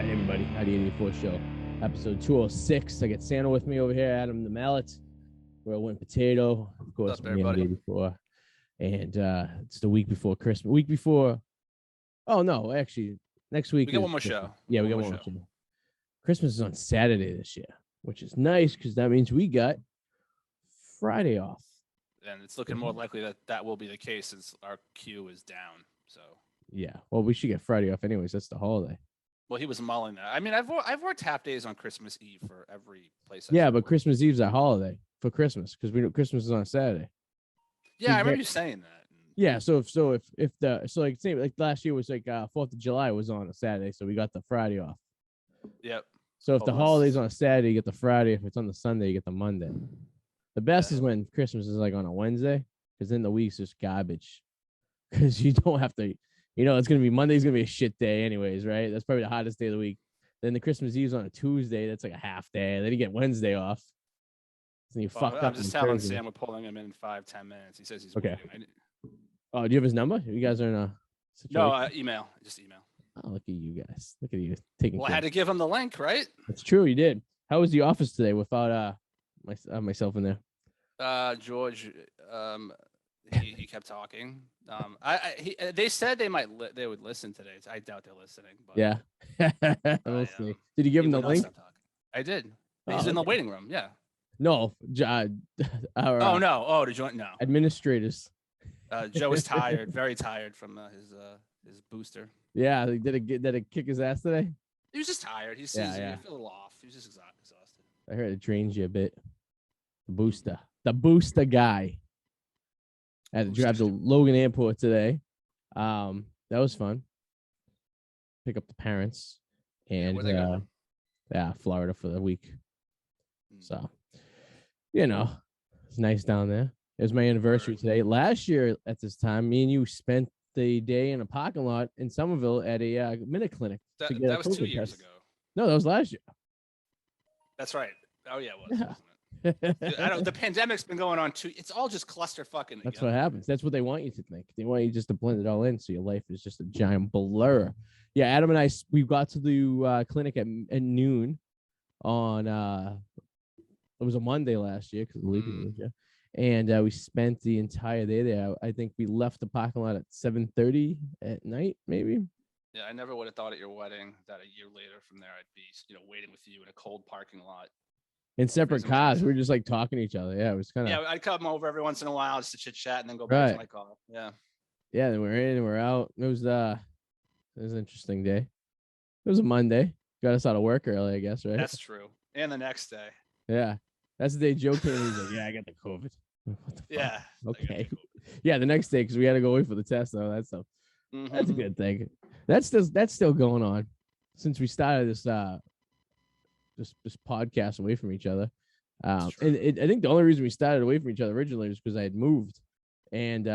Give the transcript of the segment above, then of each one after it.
right, everybody. Arty 84 show, episode 206. I got Santa with me over here, Adam the Mallet. We're a Win Potato, of course. What's up, everybody? 84. And it's the week before Christmas. Week before. Oh, no, actually, next week. We got one more show. Yeah, we got one more show. Christmas is on Saturday this year, which is nice because that means we got Friday off. And it's looking more likely that that will be the case since our queue is down. So yeah, well, we should get Friday off anyways. That's the holiday. Well, he was mulling that. I mean, I've worked half days on Christmas Eve for every place. Yeah, but Christmas Eve's a holiday for Christmas because we know Christmas is on a Saturday. Yeah, I remember you saying that. Yeah, so like last year was like 4th of July was on a Saturday, so we got the Friday off. Yep. So if the holiday's on a Saturday, you get the Friday. If it's on the Sunday, you get the Monday. The best is when Christmas is like on a Wednesday, because then the week's just garbage. Because you don't have to, it's gonna be Monday's gonna be a shit day anyways, right? That's probably the hottest day of the week. Then the Christmas Eve's on a Tuesday, that's like a half day. Then you get Wednesday off. So you fucked up. I'm just telling Sam we're pulling him in 5-10 minutes. He says he's okay. Waiting. Oh, do you have his number? You guys are in a situation? No, email. Just email. Oh, look at you guys. Look at you taking. Well, I had to give him the link, right? That's true. You did. How was the office today without myself in there? George, he kept talking. They said they would listen today. I doubt they're listening. But yeah. We'll see. Did you give him the link? I did. He's in the waiting room. Yeah. No. Oh no. Oh, to join? No. Administrators. Joe is tired, very tired from his booster. Yeah, did it kick his ass today? He was just tired. He's a little off. He was just exhausted. I heard it drains you a bit. The booster guy. I had to drive to Logan Airport today. That was fun. Pick up the parents and Florida for the week. So, it's nice down there. It was my anniversary today. Last year at this time, me and you spent the day in a parking lot in Somerville at a minute clinic. That was 2 years ago. No, that was last year. That's right. Oh yeah, it was. Wasn't it? The pandemic's been going on too. It's all just cluster fucking. That's what happens. That's what they want you to think. They want you just to blend it all in, so your life is just a giant blur. Yeah, Adam and I, we got to the clinic at noon on. It was a Monday last year because of the year. And we spent the entire day there. I think we left the parking lot at 7:30 at night, maybe. Yeah, I never would have thought at your wedding that a year later from there I'd be, waiting with you in a cold parking lot. In separate cars. We were just like talking to each other. Yeah, it was kind of. Yeah, I'd come over every once in a while just to chit chat and then go back to my car. Yeah. Yeah, then we're in and we're out. It was an interesting day. It was a Monday. Got us out of work early, I guess, right? That's true. And the next day. Yeah. That's the day Joe came in. He's like, yeah, I got the COVID. What the fuck? Okay. Yeah, the next day, because we had to go away for the test and all that stuff. Mm-hmm. That's a good thing. That's still going on since we started this podcast away from each other. I think the only reason we started away from each other originally was because I had moved. And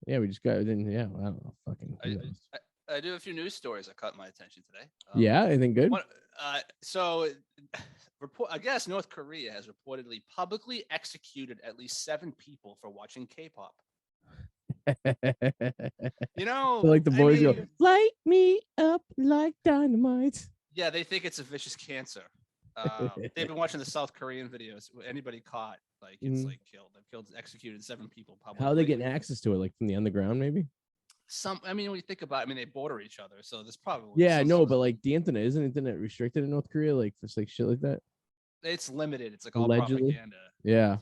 we just got, I don't know, fucking. I do a few news stories that caught my attention today. Anything good? I guess North Korea has reportedly publicly executed at least 7 people for watching K-pop. Like the boys go, light me up like dynamite. Yeah, they think it's a vicious cancer. They've been watching the South Korean videos. Anybody caught, it's killed. They've executed 7 people publicly. How are they getting access to it? Like from the underground, maybe? When you think about it, they border each other, so there's probably but like the internet, isn't internet restricted in North Korea, like for like shit like that? It's limited. It's like all allegedly propaganda. Yeah,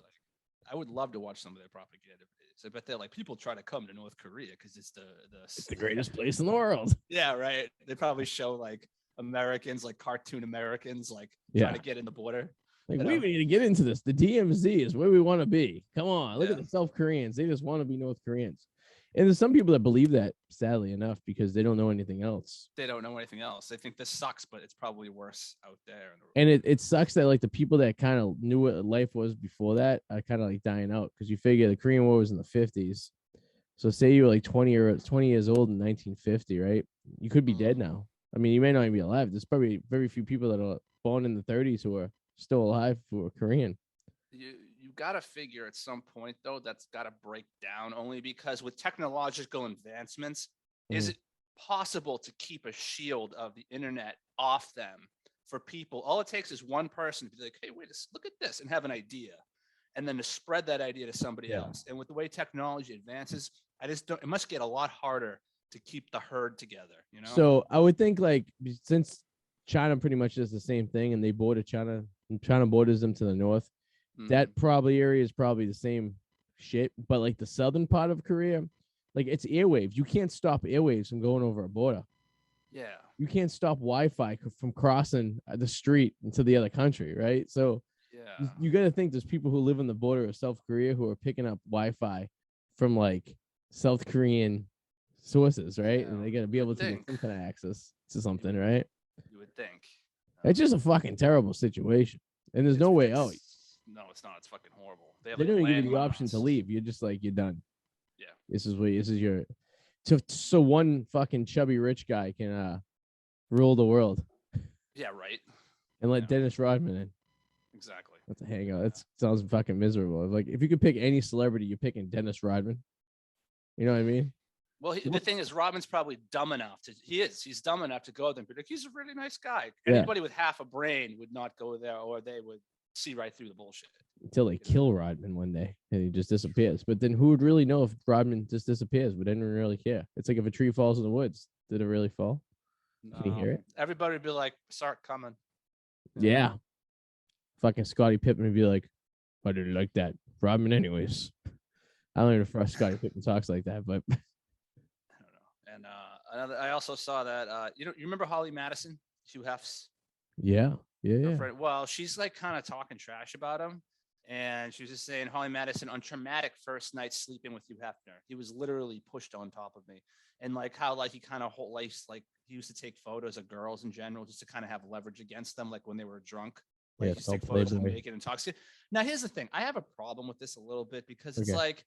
I would love to watch some of their propaganda. I bet they're like, people try to come to North Korea because it's the greatest place in the world. Yeah, right. They probably show like Americans, like cartoon Americans, trying to get in the border. Like, we need to get into this. The DMZ is where we want to be. Come on, look at the South Koreans. They just want to be North Koreans. And there's some people that believe that, sadly enough, because they don't know anything else. They don't know anything else. They think this sucks, but it's probably worse out there. And it sucks that like the people that kind of knew what life was before that are kind of like dying out, because you figure the Korean War was in the 50s. So say you were like 20 years old in 1950, right? You could be dead now. I mean, you may not even be alive. There's probably very few people that are born in the 30s who are still alive who are Korean. You got to figure at some point, though, that's got to break down, only because with technological advancements, is it possible to keep a shield of the internet off them for people. All it takes is one person to be like, hey, wait, look at this, and have an idea, and then to spread that idea to somebody else. And with the way technology advances, I just don't. It must get a lot harder to keep the herd together. You know. So I would think like since China pretty much does the same thing, and they border China, and China borders them to the north. That probably area is probably the same shit, but like the southern part of Korea, like it's airwaves. You can't stop airwaves from going over a border. Yeah. You can't stop Wi-Fi from crossing the street into the other country, right? So yeah, you got to think there's people who live on the border of South Korea who are picking up Wi-Fi from like South Korean sources, right? Yeah, and they got to be able to get some kind of access to something, right? You would think. It's just a fucking terrible situation, and there's no way out. No, it's not. It's fucking horrible. They don't even give you the option to leave. You're just like, you're done. Yeah. This is your. So one fucking chubby rich guy can rule the world. Yeah, right. And let Dennis Rodman in. Exactly. That's a hangout. That sounds fucking miserable. Like if you could pick any celebrity, you're picking Dennis Rodman. You know what I mean? Well, the thing is, Rodman's probably dumb enough to. He's dumb enough to go there and be like, he's a really nice guy. Anybody with half a brain would not go there, or they would see right through the bullshit. Until they kill Rodman one day and he just disappears. But then who would really know if Rodman just disappears? Would anyone really care? It's like if a tree falls in the woods, did it really fall? No. Can you hear it? Everybody would be like, "Start coming." Yeah. Fucking Scottie Pippen would be like, I didn't like that Rodman anyways. I don't even know if Scottie Pippen talks like that, but I don't know. And I also saw that you remember Holly Madison, Hugh Hef's. Yeah. Well, she's like kind of talking trash about him, and she was just saying Holly Madison on traumatic first night sleeping with Hugh Hefner. He was literally pushed on top of me, and like how like he kind of like he used to take photos of girls in general just to kind of have leverage against them, like when they were drunk. Like he used to take photos of them naked and intoxicated. Now here's the thing: I have a problem with this a little bit because it's like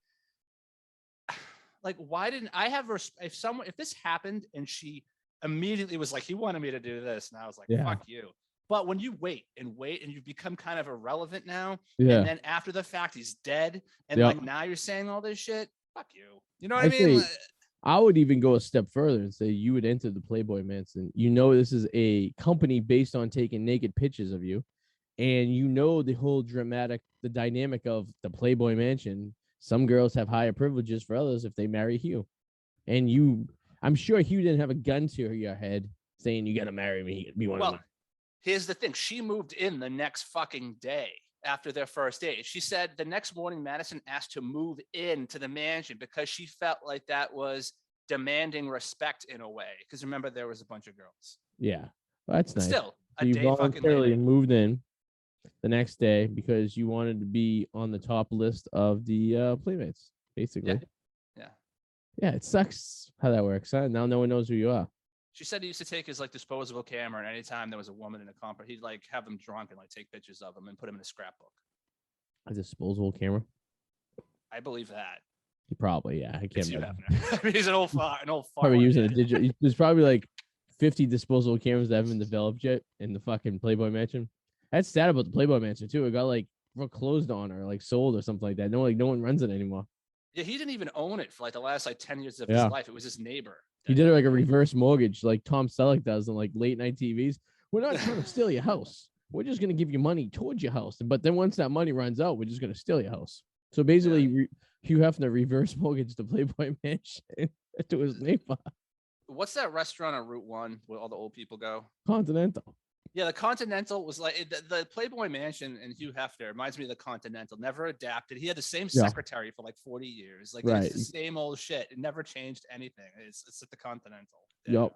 why didn't I have if this happened and she immediately was like, he wanted me to do this, and I was like, fuck you. But when you wait and you become kind of irrelevant now, and then after the fact he's dead, and like now you're saying all this shit, fuck you. You know what I mean? I would even go a step further and say you would enter the Playboy Mansion. You know this is a company based on taking naked pictures of you, and you know the whole the dynamic of the Playboy Mansion. Some girls have higher privileges for others if they marry Hugh, and I'm sure Hugh didn't have a gun to your head saying you got to marry me. Be one of mine. Here's the thing. She moved in the next fucking day after their first date. She said the next morning, Madison asked to move into the mansion because she felt like that was demanding respect in a way. Because remember, there was a bunch of girls. Yeah. Well, that's nice. Still, so you voluntarily moved in the next day because you wanted to be on the top list of the Playmates, basically. Yeah, it sucks how that works. Huh? Now no one knows who you are. She said he used to take his like disposable camera, and anytime there was a woman in a conference, he'd like have them drunk and like take pictures of them and put them in a scrapbook. A disposable camera? I believe that. He probably, yeah. I can't remember. He's an old fart. Probably using a digital. There's probably like 50 disposable cameras that haven't been developed yet in the fucking Playboy Mansion. That's sad about the Playboy Mansion too. It got like foreclosed on or like sold or something like that. No one runs it anymore. Yeah, he didn't even own it for like the last like 10 years of his life. It was his neighbor. He did it like a reverse mortgage, like Tom Selleck does in like late night TVs. We're not trying to steal your house. We're just going to give you money towards your house. But then once that money runs out, we're just going to steal your house. So basically, Hugh Hefner reverse mortgage the Playboy Mansion to his neighbor. What's that restaurant on Route 1 where all the old people go? Continental. Yeah, the Continental was like the Playboy Mansion, and Hugh Hefner reminds me of the Continental. Never adapted. He had the same secretary for like 40 years. Like it's the same old shit. It never changed anything. It's at the Continental. Yeah. Yep.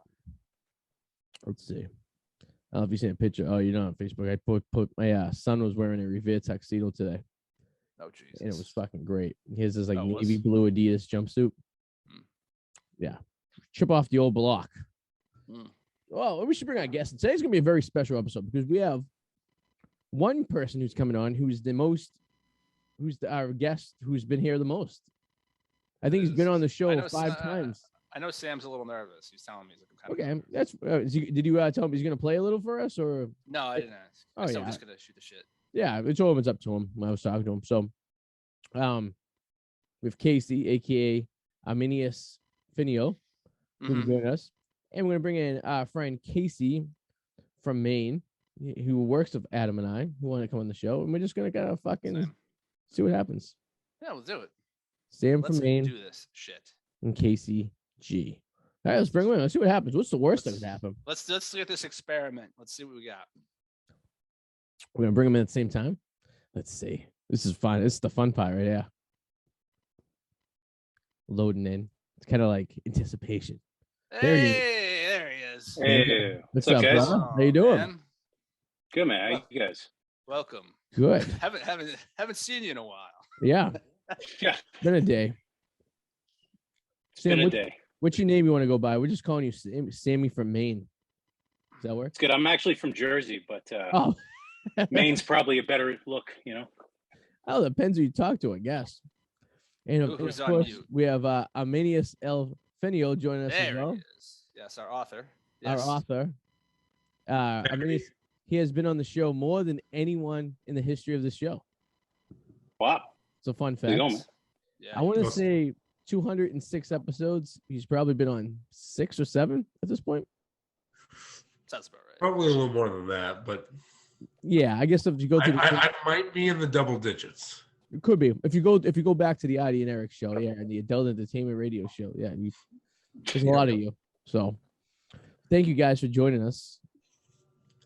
Let's see. I don't know if you seen a picture. Oh, you're not on Facebook. I put my son was wearing a Revere tuxedo today. Oh Jesus! And it was fucking great. He has this like navy blue Adidas jumpsuit. Yeah, chip off the old block. Well, we should bring our guest. Today's going to be a very special episode because we have one person who's coming on who's our guest who's been here the most. I think he's been on the show 5 times. I know Sam's a little nervous. He's telling me he's like, okay. That's did you tell him he's going to play a little for us or? No, I didn't ask. I said I'm just going to shoot the shit. Yeah, it's all up to him when I was talking to him. So, we have Casey, aka Armanis Ar-feinial, who's joining us. And we're gonna bring in our friend Casey from Maine, who works with Adam and I, who want to come on the show, and we're just gonna kind of fucking see what happens. Yeah, we'll do it. Sam Let's from Maine. do this shit. And Casey G. All right, let's bring him in. Let's see what happens. What's the worst that could happen? Let's look at this experiment. Let's see what we got. We're gonna bring him in at the same time. Let's see. This is fun. This is the fun part right here. Loading in. It's kind of like anticipation. There he is. Hey, what's up, guys? brother? How you doing? Man. Good, man. How you guys? Welcome. Good. haven't seen you in a while. Yeah. Yeah. Been a day. It's Sam, been a day. What's your name you want to go by? We're just calling you Sammy from Maine. Does that work? It's good. I'm actually from Jersey, but Oh. Maine's probably a better look, you know? Oh, depends who you talk to, I guess. And Who's of on course, mute? we have Armanis Ar-feinial joining us as well. He is. Yes, our author. Yes. Our author. Armanis, he has been on the show more than anyone in the history of the show. Wow. It's a fun There you fact. go, man. Yeah. I want to say 206 episodes. He's probably been on 6 or 7 at this point. Sounds about right. Probably a little more than that, but Yeah, I guess if you go to I might be in the double digits. it could be if you go back to the Arty and Eric show, yeah, and the adult entertainment radio show, yeah, there's a lot of you. So, thank you guys for joining us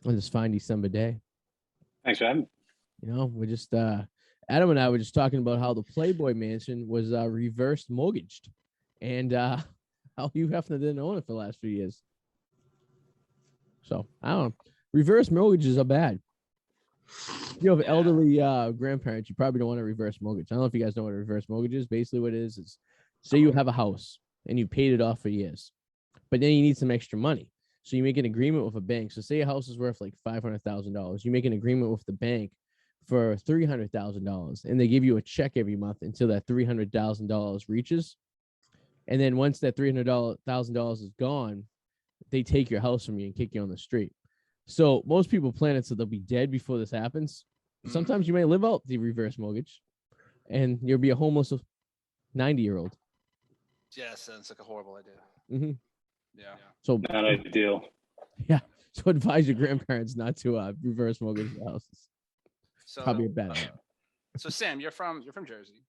on this fine December day. Thanks for having me. You know, we're just Adam and I were just talking about how the Playboy Mansion was reverse mortgaged, and how Hugh Hefner didn't own it for the last few years. So I don't know. Reverse mortgages are bad. If you have elderly grandparents, you probably don't want a reverse mortgage. I don't know if you guys know what a reverse mortgage is. Basically, what it is say you have a house and you paid it off for years, but then you need some extra money. So you make an agreement with a bank. So say a house is worth like $500,000. You make an agreement with the bank for $300,000, and they give you a check every month until that $300,000 reaches. And then once that $300,000 is gone, they take your house from you and kick you on the street. So most people plan it so they'll be dead before this happens. Sometimes you may live out the reverse mortgage, and you'll be a homeless 90-year-old. Yeah, sounds like a horrible idea. Mm-hmm. Yeah. So Not ideal. yeah. So advise your grandparents not to reverse mortgage their houses. So Probably a bad idea. So Sam, you're from Jersey,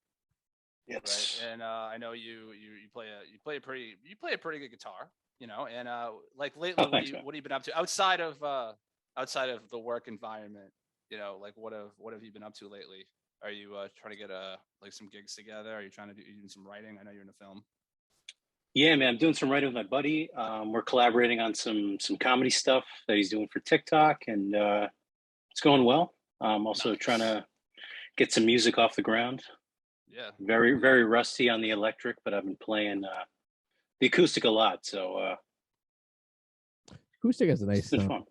Yes. right? And I know you play a pretty good guitar, you know. And like lately, Oh, thanks, man. what have you been up to outside of the work environment? You know, like what have you been up to lately? Are you trying to get like some gigs together? Are you trying to do some writing? I know you're in a film. Yeah, man. I'm doing some writing with my buddy. We're collaborating on some comedy stuff that he's doing for TikTok, and it's going well. I'm also trying to get some music off the ground. Yeah. Very, very rusty on the electric, but I've been playing the acoustic a lot. So Acoustic has a nice it's been sound. fun.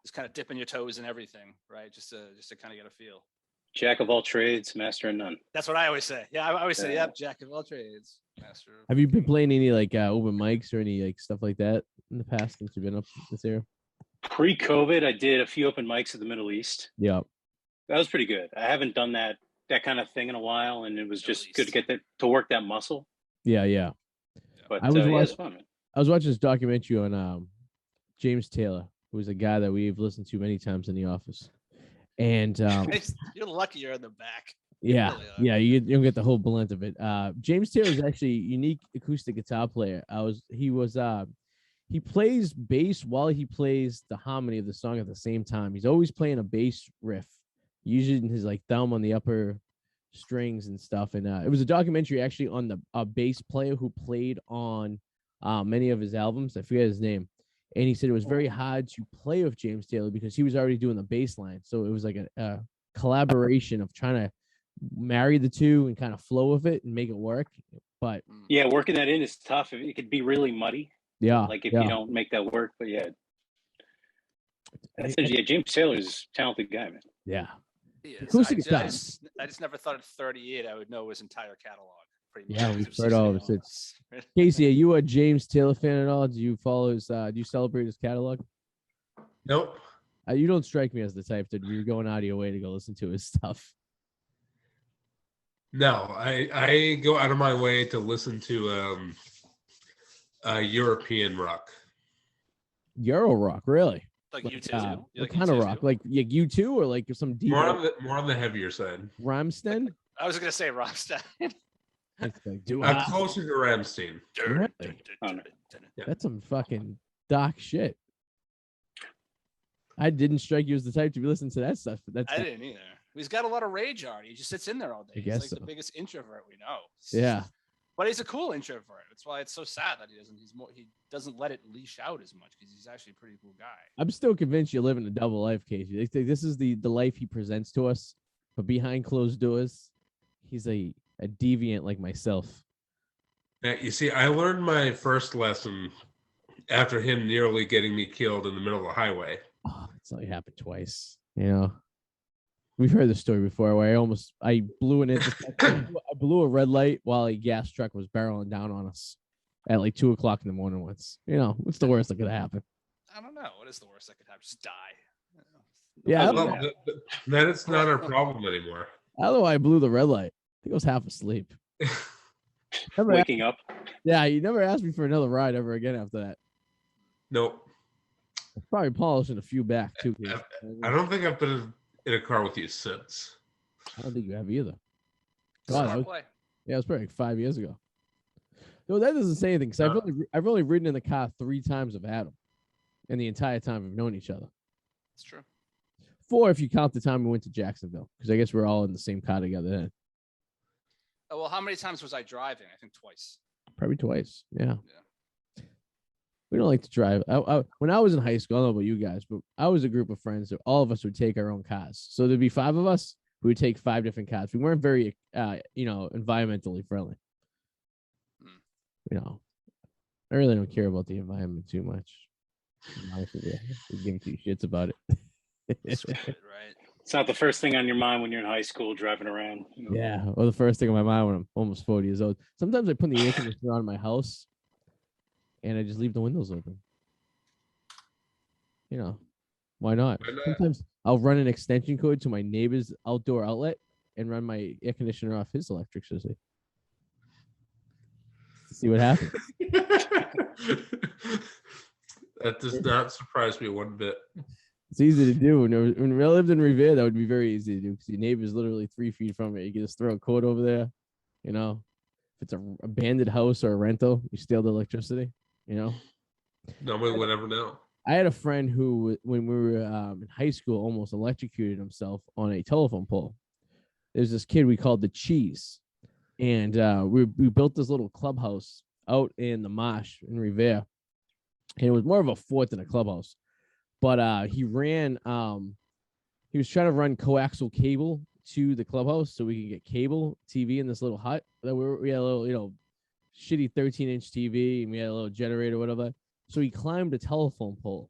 Just kind of dipping your toes in everything, right? Just to kind of get a feel. Jack of all trades, master of none. That's what I always say. Yeah, I always say, Yeah. yep, jack of all trades, master. Have you been playing any like open mics or any like stuff like that in the past since you've been up this area? Pre-COVID, I did a few open mics in the Middle East. Yeah. That was pretty good. I haven't done that kind of thing in a while, and it was just good to get to work that muscle. Yeah, yeah. But I was yeah, it's fun, man. I was watching this documentary on James Taylor, who's a guy that we've listened to many times in the office. And You're lucky you're in the back. yeah, really are. yeah, you don't get the whole blend of it. James Taylor is actually a unique acoustic guitar player. He plays bass while he plays the harmony of the song at the same time. He's always playing a bass riff, using his like thumb on the upper strings and stuff. And it was a documentary actually on the bass player who played on many of his albums. I forget his name. And he said it was very hard to play with James Taylor because he was already doing the bass line. So it was like a collaboration of trying to marry the two and kind of flow with it and make it work. But Yeah, working that in is tough. It could be really muddy. yeah, Like if yeah. you don't make that work. But yeah, James Taylor's a talented guy, man. Yeah. He is. Acoustic I guitar. just never thought at 38 I would know his entire catalog. Pretty Yeah, much. we've It was heard all of it. 16 albums. Casey, are you a James Taylor fan at all? Do you follow his? Do you celebrate his catalog? Nope. You don't strike me as the type that you're going out of your way to go listen to his stuff. No, I go out of my way to listen to European rock. Euro rock, really? Like Like, you too. You what like kind of U2 rock? too? Like U2 or like some deep More on the heavier side. Rammstein? I was gonna say Rammstein. It's like, dude, I'm closer to Ramstein. Really? Oh, no. that's some fucking dark shit. I didn't strike you as the type to be listening to that stuff. But that's I didn't either. He's got a lot of rage, Arty. He just sits in there all day. I He's guess like so. the biggest introvert we know. Yeah. But he's a cool introvert. That's why it's so sad that he doesn't let it leash out as much because he's actually a pretty cool guy. I'm still convinced you're living a double life, Casey. They think this is the life he presents to us, but behind closed doors, he's a deviant like myself. Now, you see, I learned my first lesson after him nearly getting me killed in the middle of the highway. Oh, it's only happened twice. You know, we've heard the story before where I blew I blew a red light while a gas truck was barreling down on us at like 2:00 in the morning once. You know, what's the worst that could happen? I don't know. What is the worst that could happen? Just die. Yeah, Well, then it's not our problem anymore. I don't know why I blew the red light. I think I was half asleep. Waking up. Yeah, you never asked me for another ride ever again after that. Nope. Probably polishing a few back too. I don't think I've been in a car with you since. I don't think you have either. Smart play. Yeah, it was probably like 5 years ago. No, that doesn't say anything because I've only ridden in the car 3 times with Adam, in the entire time we've known each other. It's true. 4 if you count the time we went to Jacksonville, because I guess we're all in the same car together then. Oh, well, how many times was I driving? I think twice. Probably twice. Yeah. We don't like to drive. When I was in high school, I don't know about you guys, but I was a group of friends that all of us would take our own cars. So there'd be 5 of us who would take 5 different cars. We weren't very, environmentally friendly. You know, I really don't care about the environment too much. Honestly, we give 2 shits about it. Right. It's not the first thing on your mind when you're in high school driving around. You know? Yeah, or the first thing on my mind when I'm almost 40 years old. Sometimes I put the air conditioner on my house, and I just leave the windows open. You know, why not? Sometimes I'll run an extension cord to my neighbor's outdoor outlet and run my air conditioner off his electricity. See what happens. That does not surprise me one bit. It's easy to do. When we lived in Revere, that would be very easy to do because your neighbor's literally 3 feet from it. You can just throw a cord over there. You know, if it's a abandoned house or a rental, you steal the electricity. You know, Nobody would ever know. I had a friend who, when we were in high school, almost electrocuted himself on a telephone pole. There's this kid we called the Cheese, and we built this little clubhouse out in the marsh in Revere, and it was more of a fort than a clubhouse. But he ran. He was trying to run coaxial cable to the clubhouse so we could get cable TV in this little hut. That we had a little, shitty 13-inch TV, and we had a little generator, whatever. So he climbed a telephone pole,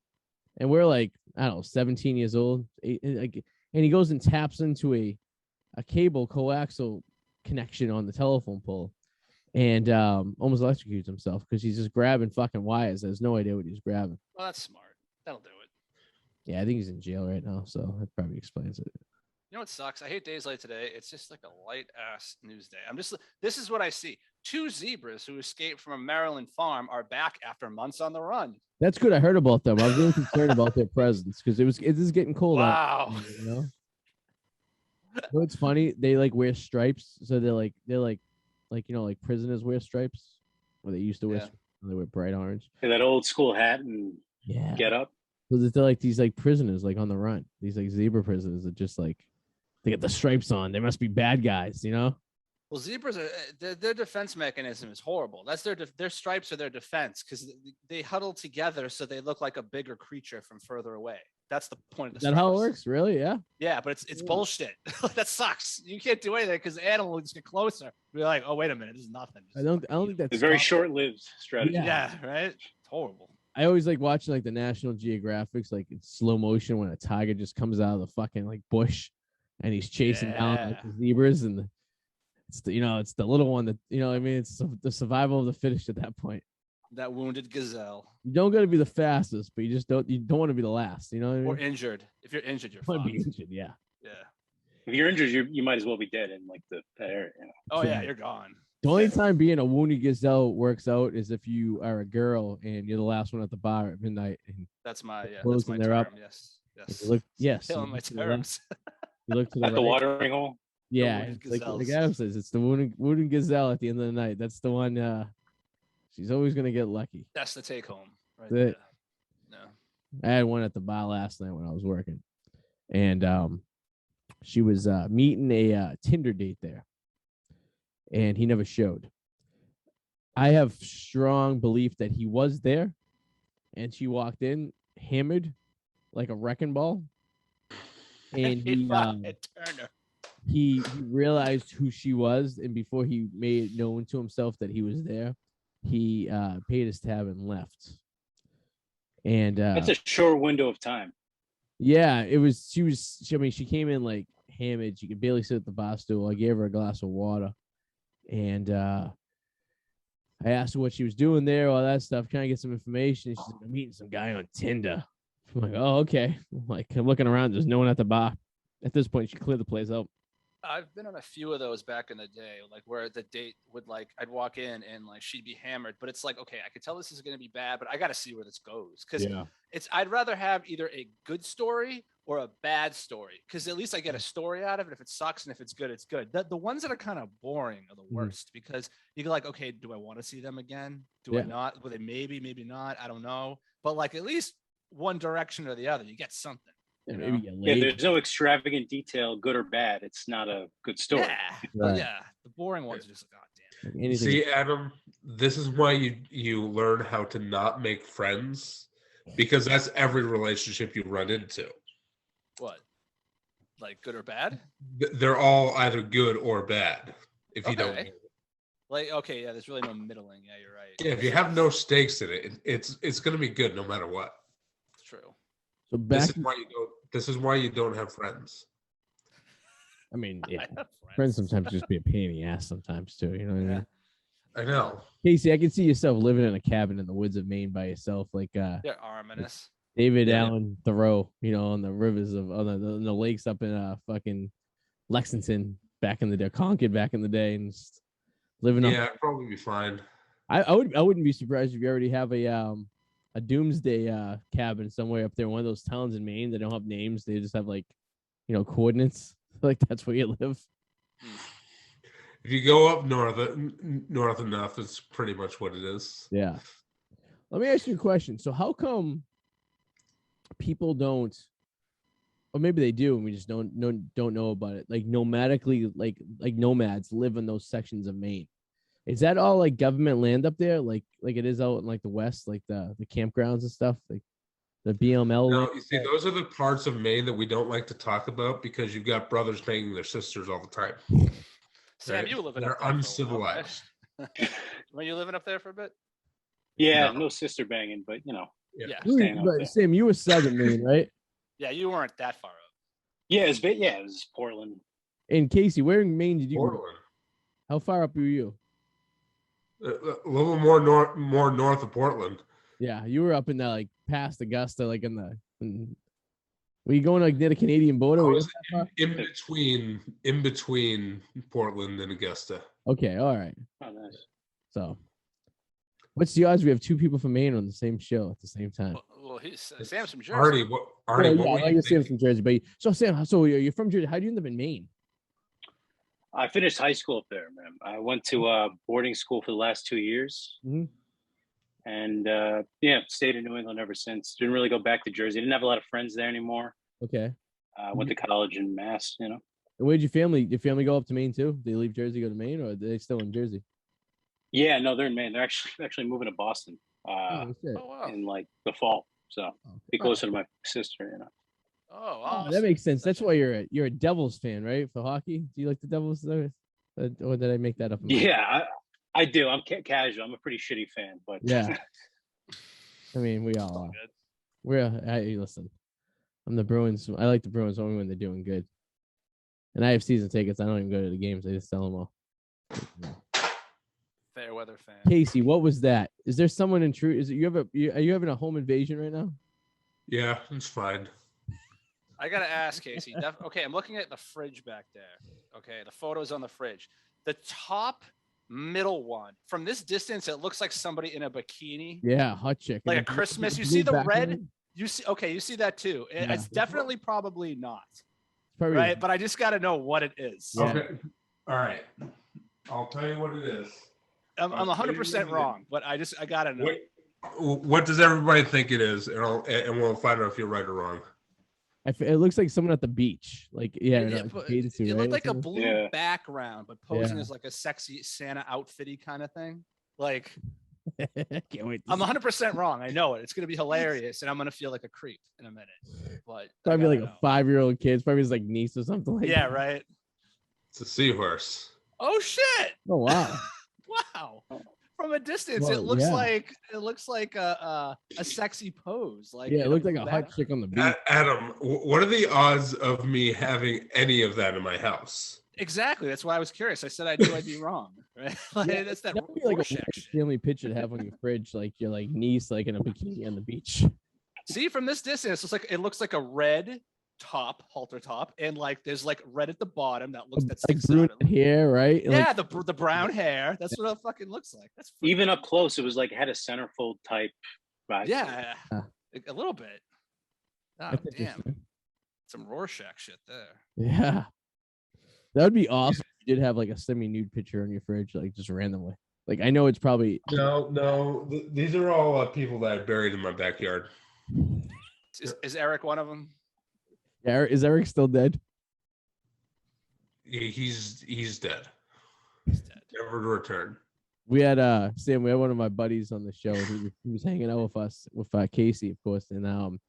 and we're like, I don't know, 17 years old, and he goes and taps into a cable coaxial connection on the telephone pole, and almost electrocutes himself because he's just grabbing fucking wires. Has no idea what he's grabbing. Well, that's smart. That'll do it. Yeah, I think he's in jail right now, so that probably explains it. You know what sucks? I hate days like today. It's just like a light ass news day. This is what I see. 2 zebras who escaped from a Maryland farm are back after months on the run. That's good. I heard about them. I was really concerned about their presence because it is getting cold Wow. out. You know? It's funny. They like wear stripes, so they're like prisoners wear stripes, or they used to wear. They wear bright orange. Yeah, that old school hat and get up. So they're like these like prisoners like on the run. These like zebra prisoners that just like they get the stripes on. They must be bad guys, you know. Well, zebras are their defense mechanism is horrible. That's their stripes are their defense because they huddle together so they look like a bigger creature from further away. That's the point of the. Is that how it works? Really? Yeah. Yeah, but it's bullshit. That sucks. You can't do anything because the animal will just get closer. Be like, oh wait a minute, this is nothing. I don't think that's a very short-lived strategy. Yeah, right. It's horrible. I always like watching like the National Geographics, like in slow motion when a tiger just comes out of the fucking like bush, and he's chasing down like the zebras, and it's the little one that it's the survival of the fittest at that point. That wounded gazelle. You don't got to be the fastest, but you don't want to be the last. You know what I mean? Or injured. If you're injured, you're want fucked. to be injured. Yeah. Yeah. If you're injured, you might as well be dead in like that area. Oh yeah, you're gone. The only time being a wounded gazelle works out is if you are a girl and you're the last one at the bar at midnight. And That's my close that's my and they're up. term. Yes. and Yes. you look, yes, Killing you my look to the left, terms. you look to the At the right. watering hole. Yeah, wounded it's like gazelles. Adam says, it's the wounded gazelle at the end of the night. That's the one. She's always gonna get lucky. That's the take home. Right That's it. there. No. I had one at the bar last night when I was working, and she was meeting a Tinder date there, and he never showed. I have strong belief that he was there, and she walked in hammered like a wrecking ball, and he realized who she was, and before he made it known to himself that he was there, he paid his tab and left. And that's a short window of time. Yeah, it was. She came in like hammered. She could barely sit at the bar stool. I gave her a glass of water, and I asked her what she was doing there, all that stuff, trying to get some information. She's like, I'm meeting some guy on Tinder. I'm like, oh, okay. I'm looking around. There's no one at the bar. At this point, she cleared the place out. I've been on a few of those back in the day, like where the date would like I'd walk in and like she'd be hammered, but it's like, okay, I could tell this is gonna be bad, but I gotta see where this goes. Cause I'd rather have either a good story or a bad story. Cause at least I get a story out of it. If it sucks and if it's good, it's good. The ones that are kind of boring are the worst because you're like, okay, do I want to see them again? Do I not? Will they maybe not? I don't know. But like at least one direction or the other, you get something. Maybe there's no extravagant detail, good or bad. It's not a good story. Yeah. The boring ones are just like, oh damn. See, Adam, this is why you learn how to not make friends, because that's every relationship you run into. What? Like good or bad? They're all either good or bad. If you don't. Like, okay, yeah, there's really no middling. Yeah, you're right. Yeah, if you have no stakes in it, it's going to be good no matter what. It's true. So this is why you don't have friends. I mean, yeah, friends sometimes just be a pain in the ass sometimes too. You know what I mean? I know. Casey, I can see yourself living in a cabin in the woods of Maine by yourself, like Armanis. David Allen Thoreau, on the rivers of on the lakes up in fucking Lexington back in the day, Concord back in the day, and just living. Yeah, I'd probably be fine. I wouldn't be surprised if you already have a doomsday cabin somewhere up there, one of those towns in Maine that don't have names. They just have coordinates. Like that's where you live. If you go up north enough, it's pretty much what it is. Yeah. Let me ask you a question. So how come people don't, or maybe they do, and we just don't know about it? Like nomadically, like nomads live in those sections of Maine. Is that all like government land up there, like it is out in like the west, like the campgrounds and stuff, like the BML? No, you see, those are the parts of Maine that we don't like to talk about because you've got brothers banging their sisters all the time. Sam, you living up there? They're uncivilized. Were you living up there for a bit? Yeah, no sister banging, but But Sam, you were Southern Maine, right? Yeah, you weren't that far up. Yeah, it was Portland. And Casey, where in Maine did you Portland. go? How far up were you? A little more north of Portland. Yeah, you were up in that past Augusta, were you going near the Canadian border? I was in between Portland and Augusta. Okay, all right. Oh, nice. So, what's the odds we have two people from Maine on the same show at the same time? Well, Sam's from Jersey. Arty, what were you Sam's from Jersey, but Sam, you're from Jersey. How do you end up in Maine? I finished high school up there, man. I went to boarding school for the last 2 years. Mm-hmm. And stayed in New England ever since. Didn't really go back to Jersey. Didn't have a lot of friends there anymore. Okay. Went to college in Mass, And where'd your family go up to Maine too? They leave Jersey, go to Maine, or are they still in Jersey? Yeah, no, they're in Maine. They're actually moving to Boston in the fall. So be closer to my sister, Oh, awesome. That makes sense. That's why you're a Devils fan, right? For hockey, do you like the Devils? Or did I make that up? Yeah, I do. I'm casual. I'm a pretty shitty fan, but yeah. I mean, we all are. Listen, I'm the Bruins. I like the Bruins only when they're doing good. And I have season tickets. I don't even go to the games. I just sell them all. Fair weather fan. Casey, what was that? Is there someone in true? Are you having a home invasion right now? Yeah, it's fine. I gotta ask, Casey. Okay, I'm looking at the fridge back there. Okay, the photos on the fridge. The top Middle one. From this distance, it looks like somebody in a bikini. Yeah, hot chick. Like a And Christmas. You blue see the red? background? You see that too. Yeah. It's definitely probably not. Probably Right? But I just got to know what it is. Yeah. Okay. All right. I'll tell you what it is. I'm 100% wrong, but I got to know. What does everybody think it is? And we'll find out if you're right or wrong. It looks like someone at the beach. Like, yeah, It looked like a blue background, but posing as like a sexy Santa outfitty kind of thing. Like, can't wait. I'm 100% wrong. I know it. It's gonna be hilarious, and I'm gonna feel like a creep in a minute. But Probably like a 5-year-old kid. It's probably his like niece or something like that. right. It's a seahorse. Oh shit! Oh wow. Wow. From a distance, Well, it looks like a sexy pose. Like, yeah, it looked like a hot chick on the beach. Adam, what are the odds of me having any of that in my house? Exactly. That's why I was curious. I said I knew I'd be wrong. Right? Like, Yeah, that's that would be like a Rorschach weird shit. family picture to have on your fridge, like your like niece like in a bikini on the beach. See, from this distance, it looks like a red top, halter top, and like there's like red at the bottom that looks Like sticks brunette out. hair, right? Yeah, Like, the brown hair. That's what it fucking looks like. That's Even up close, it was like had a centerfold type vibe. yeah, Yeah. a little bit. Oh that's damn, interesting. some Rorschach shit there. Yeah. That would be awesome if you did have like a semi-nude picture on your fridge, like just randomly. Like I know it's probably No. These are all people that I buried in my backyard. Is Eric one of them? yeah, is Eric still dead? He's dead. He's dead. Never to return. We had Sam, we had one of my buddies on the show. He was hanging out with us with Casey, of course, and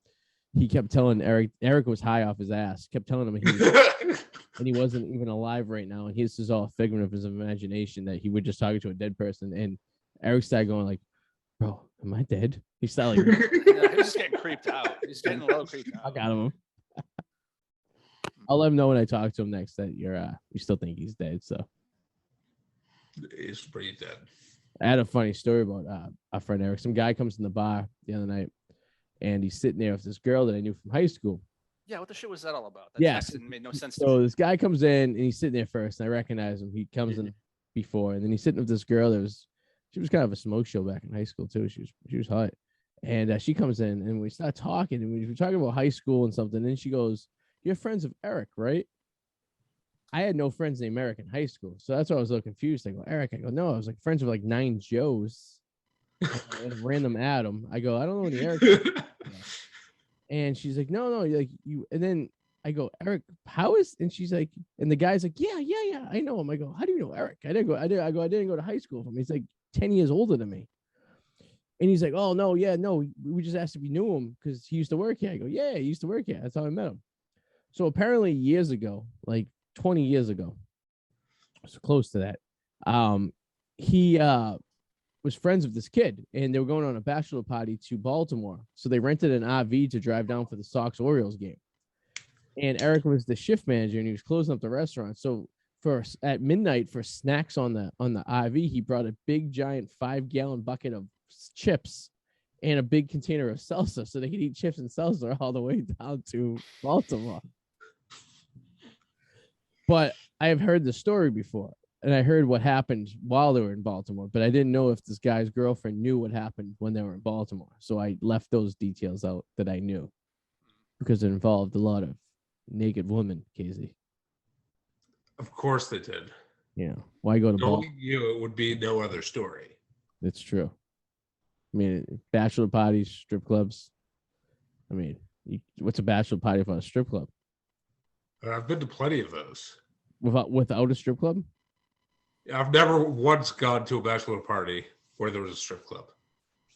he kept telling Eric was high off his ass, kept telling him and he wasn't even alive right now, and this is all a figment of his imagination that he would just talk to a dead person. And Eric started going like, bro, am I dead? He started like Yeah, he's just getting creeped out. He's getting a little creeped I out. got him. I'll let him know when I talk to him next that you still think he's dead. So He's pretty dead. I had a funny story about our friend Eric. Some guy comes in the bar the other night, and he's sitting there with this girl that I knew from high school. Yeah, what the shit was that all about? That Yes. text made no sense to So me. this guy comes in, and he's sitting there first, and I recognize him. He comes in before, and then he's sitting with this girl she was kind of a smoke show back in high school too. She was hot, and she comes in, and we start talking, and we were talking about high school and something. And she goes, "You're friends of Eric, right?" I had no friends named Eric in high school, so that's why I was a little confused. I go, Eric. I go, no, I was like friends with like 9 Joes, and a random Adam. I go, I don't know any Eric. And she's like, no, like you. And then I go, Eric, how is? And she's like, and the guy's like, yeah, I know him. I go, how do you know Eric? I didn't go to high school with him. He's like 10 years older than me. And he's like, oh no, we just asked if you knew him because he used to work here. I go, yeah, he used to work here. That's how I met him. So apparently years ago, like 20 years ago, so close to that, he was friends with this kid, and they were going on a bachelor party to Baltimore. So they rented an RV to drive down for the Sox-Orioles game. And Eric was the shift manager, and he was closing up the restaurant. So at midnight for snacks on the RV, he brought a big giant 5-gallon bucket of chips and a big container of salsa, so they could eat chips and salsa all the way down to Baltimore. But I have heard the story before, and I heard what happened while they were in Baltimore, but I didn't know if this guy's girlfriend knew what happened when they were in Baltimore. So I left those details out that I knew because it involved a lot of naked women, Casey. Of course they did. Yeah. Why go to Baltimore? Knowing you, it would be no other story. It's true. I mean, bachelor parties, strip clubs. I mean, what's a bachelor party without a strip club? I've been to plenty of those. Without a strip club? I've never once gone to a bachelor party where there was a strip club.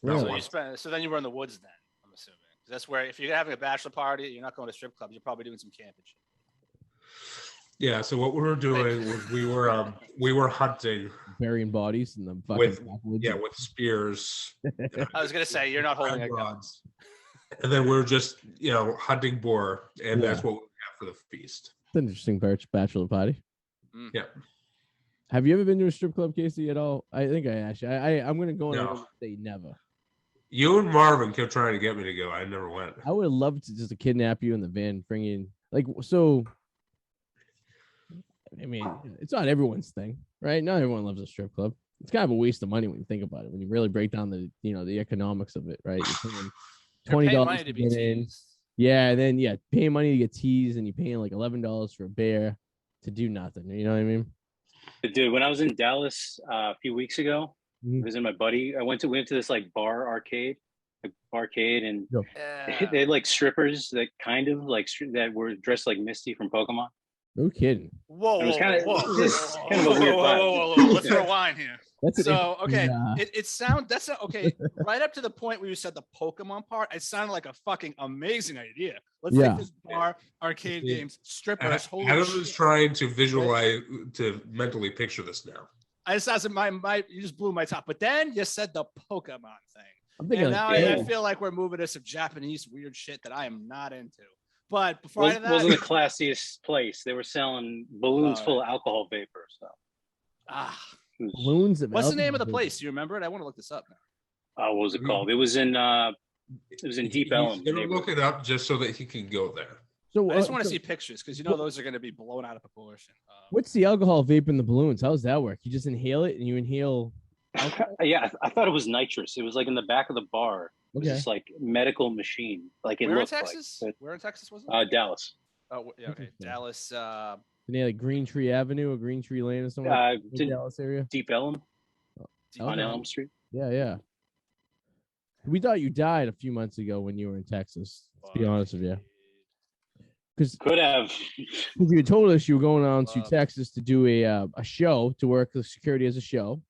Not Really? once. So then you were in the woods then, I'm assuming. That's where if you're having a bachelor party, you're not going to strip clubs, you're probably doing some camping shit. Yeah, so what we were doing was we were hunting Burying bodies in the fucking with backwoods. with spears. I was gonna say you're not holding a gun. rods. And then we were just hunting boar, and Yeah. that's what we have for the feast. It's an interesting bachelor party. Yeah. Have you ever been to a strip club, Casey, at all? I think I asked you. I'm going to go on No. and say never. You and Marvin kept trying to get me to go. I never went. I would love to just kidnap you in the van, bring you in. Like, so I mean, it's not everyone's thing, right? Not everyone loves a strip club. It's kind of a waste of money when you think about it. When you really break down the, the economics of it, right? You're paying You're paying $20 money to to be get in. teased. Yeah, and then paying money to get teased, and you're paying like $11 for a bear to do nothing. You know what I mean? But dude, when I was in Dallas a few weeks ago, Mhm. I was in my buddy. We went to this like arcade, and Yeah. they had like strippers that kind of like that were dressed like Misty from Pokemon. No kidding. Whoa, It was whoa, kind of whoa, just whoa, kind of a whoa, weird whoa, vibe. whoa, whoa. Let's rewind here. That's So, okay, yeah. it sounds that's not okay. Right up to the point where you said the Pokemon part, it sounded like a fucking amazing idea. Let's Yeah. take this bar, arcade games, strippers. Holy Adam shit. is trying to visualize, to mentally picture this now. I just as my you just blew my top. But then you said the Pokemon thing. I'm thinking And like, now yeah. I feel like we're moving to some Japanese weird shit that I am not into. But before Wasn't that, the classiest place. They were selling balloons Oh, full of alcohol vapor. So balloons. what's the name of the place? Do you remember it? I want to look this up now. what was it called? It was in Deep Ellum. He's gonna look it up just so that he can go there. So I just want to see pictures because those are going to be blown out of proportion. what's the alcohol vape in the balloons? How does that work? You just inhale it and you inhale. Yeah, I thought it was nitrous. It was like in the back of the bar. It was Okay. this like medical machine. Like it Where in looked Texas? like. Where in Texas was it? Dallas. Oh, yeah, okay. Interesting. Dallas. And they like Green Tree Avenue or Green Tree Lane or something in It's in Dallas area. Deep Ellum on Okay. Elm Street. Yeah. We thought you died a few months ago when you were in Texas. To be honest with you, because Could have. you had told us you were going on to Love. Texas to do a show, to work the security as a show,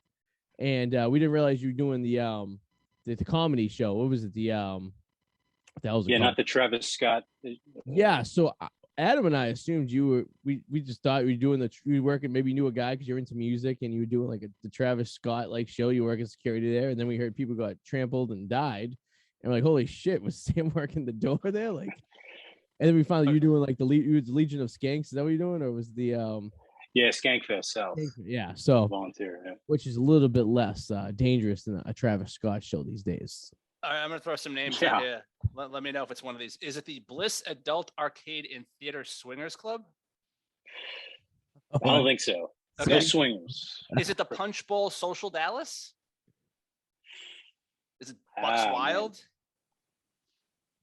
and we didn't realize you were doing the comedy show. What was it? That was Not the Travis Scott. Yeah. So Adam and I assumed you were. We just thought you were doing you were working. Maybe you knew a guy because you're into music, and you were doing like the Travis Scott like show. You were working security there, and then we heard people got trampled and died, and we're like, holy shit, was Sam working the door there? Like, and then we found you were doing like the Legion of Skanks. Is that what you're doing, or was the Yeah, Skankfest South. Yeah. So Volunteer. Yeah. which is a little bit less dangerous than a Travis Scott show these days. All right, I'm going to throw some names Yeah. out here. Let me know if it's one of these. Is it the Bliss Adult Arcade and Theater Swingers Club? I don't think so. Okay. No swingers. Is it the Punch Bowl Social Dallas? Is it Bucks man. Wild?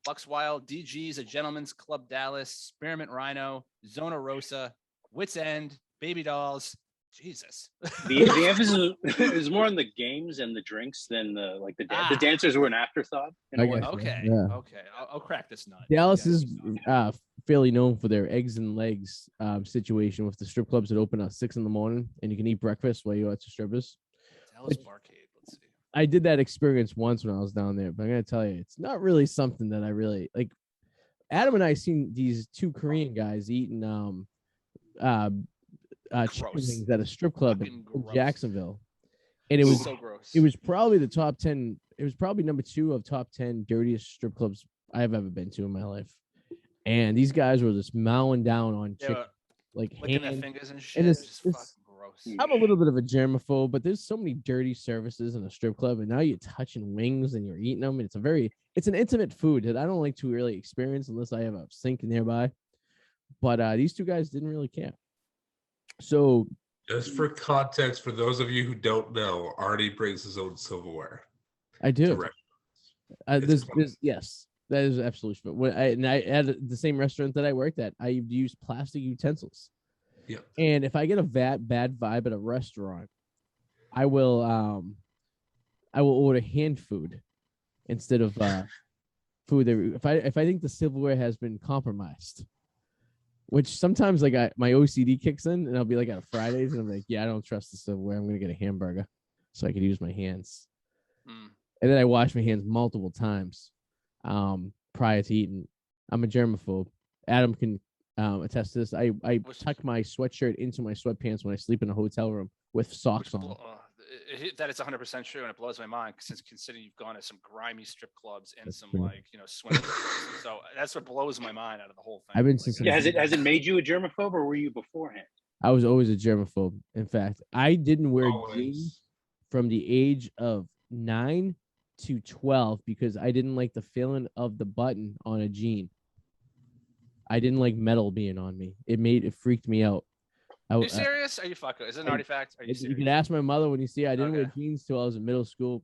Bucks Wild, DG's, a Gentleman's Club Dallas, Spearmint Rhino, Zona Rosa, Wits End, Baby Dolls. Jesus. The emphasis is more on the games and the drinks than the dancers were an afterthought. In a way. Okay. Yeah. Okay. I'll crack this nut. Dallas You is guys- fairly known for their eggs and legs situation with the strip clubs that open at 6 a.m. and you can eat breakfast while you're at the strippers. Dallas Barcade. Let's see. I did that experience once when I was down there, but I'm gonna tell you, it's not really something that I really like. Adam and I seen these two Korean guys eating chicken Gross. wings at a strip club Fucking in gross. Jacksonville, and it was so gross. it was probably the top 10. It was probably number 2 of top 10 dirtiest strip clubs I've ever been to in my life. And these guys were just mowing down on They chicken, were like licking their hand. fingers and shit. it's- It's it's- fucking gross. I'm a little bit of a germaphobe, but there's so many dirty services in a strip club, and now you're touching wings and you're eating them. And it's an intimate food that I don't like to really experience unless I have a sink nearby. But these two guys didn't really care. So Just for context, for those of you who don't know, Arty brings his own silverware. I to do. restaurants. There's yes, that is absolutely true. When I at the same restaurant that I worked at, I used plastic utensils. Yeah. And if I get a bad vibe at a restaurant, I will order hand food instead of food that if I think the silverware has been compromised. Which sometimes like my OCD kicks in and I'll be like at Fridays and I'm like, yeah, I don't trust the silverware. I'm gonna get a hamburger so I can use my hands. Mm. And then I wash my hands multiple times prior to eating. I'm a germaphobe. Adam can attest to this. I tuck my sweatshirt into my sweatpants when I sleep in a hotel room with socks on. That is 100% true, and it blows my mind since considering you've gone to some grimy strip clubs and That's some true. swing. So that's what blows my mind out of the whole thing. I've been Like, since- Yeah, has it made you a germaphobe, or were you beforehand? I was always a germaphobe. In fact, I didn't wear jeans Always. from the age of 9 to 12 because I didn't like the feeling of the button on a jean. I didn't like metal being on me. It freaked me out. Are you serious? Are you fucking? Is it an artifact? Are you serious? You can ask my mother when you see her. I didn't wear Okay. jeans till I was in middle school,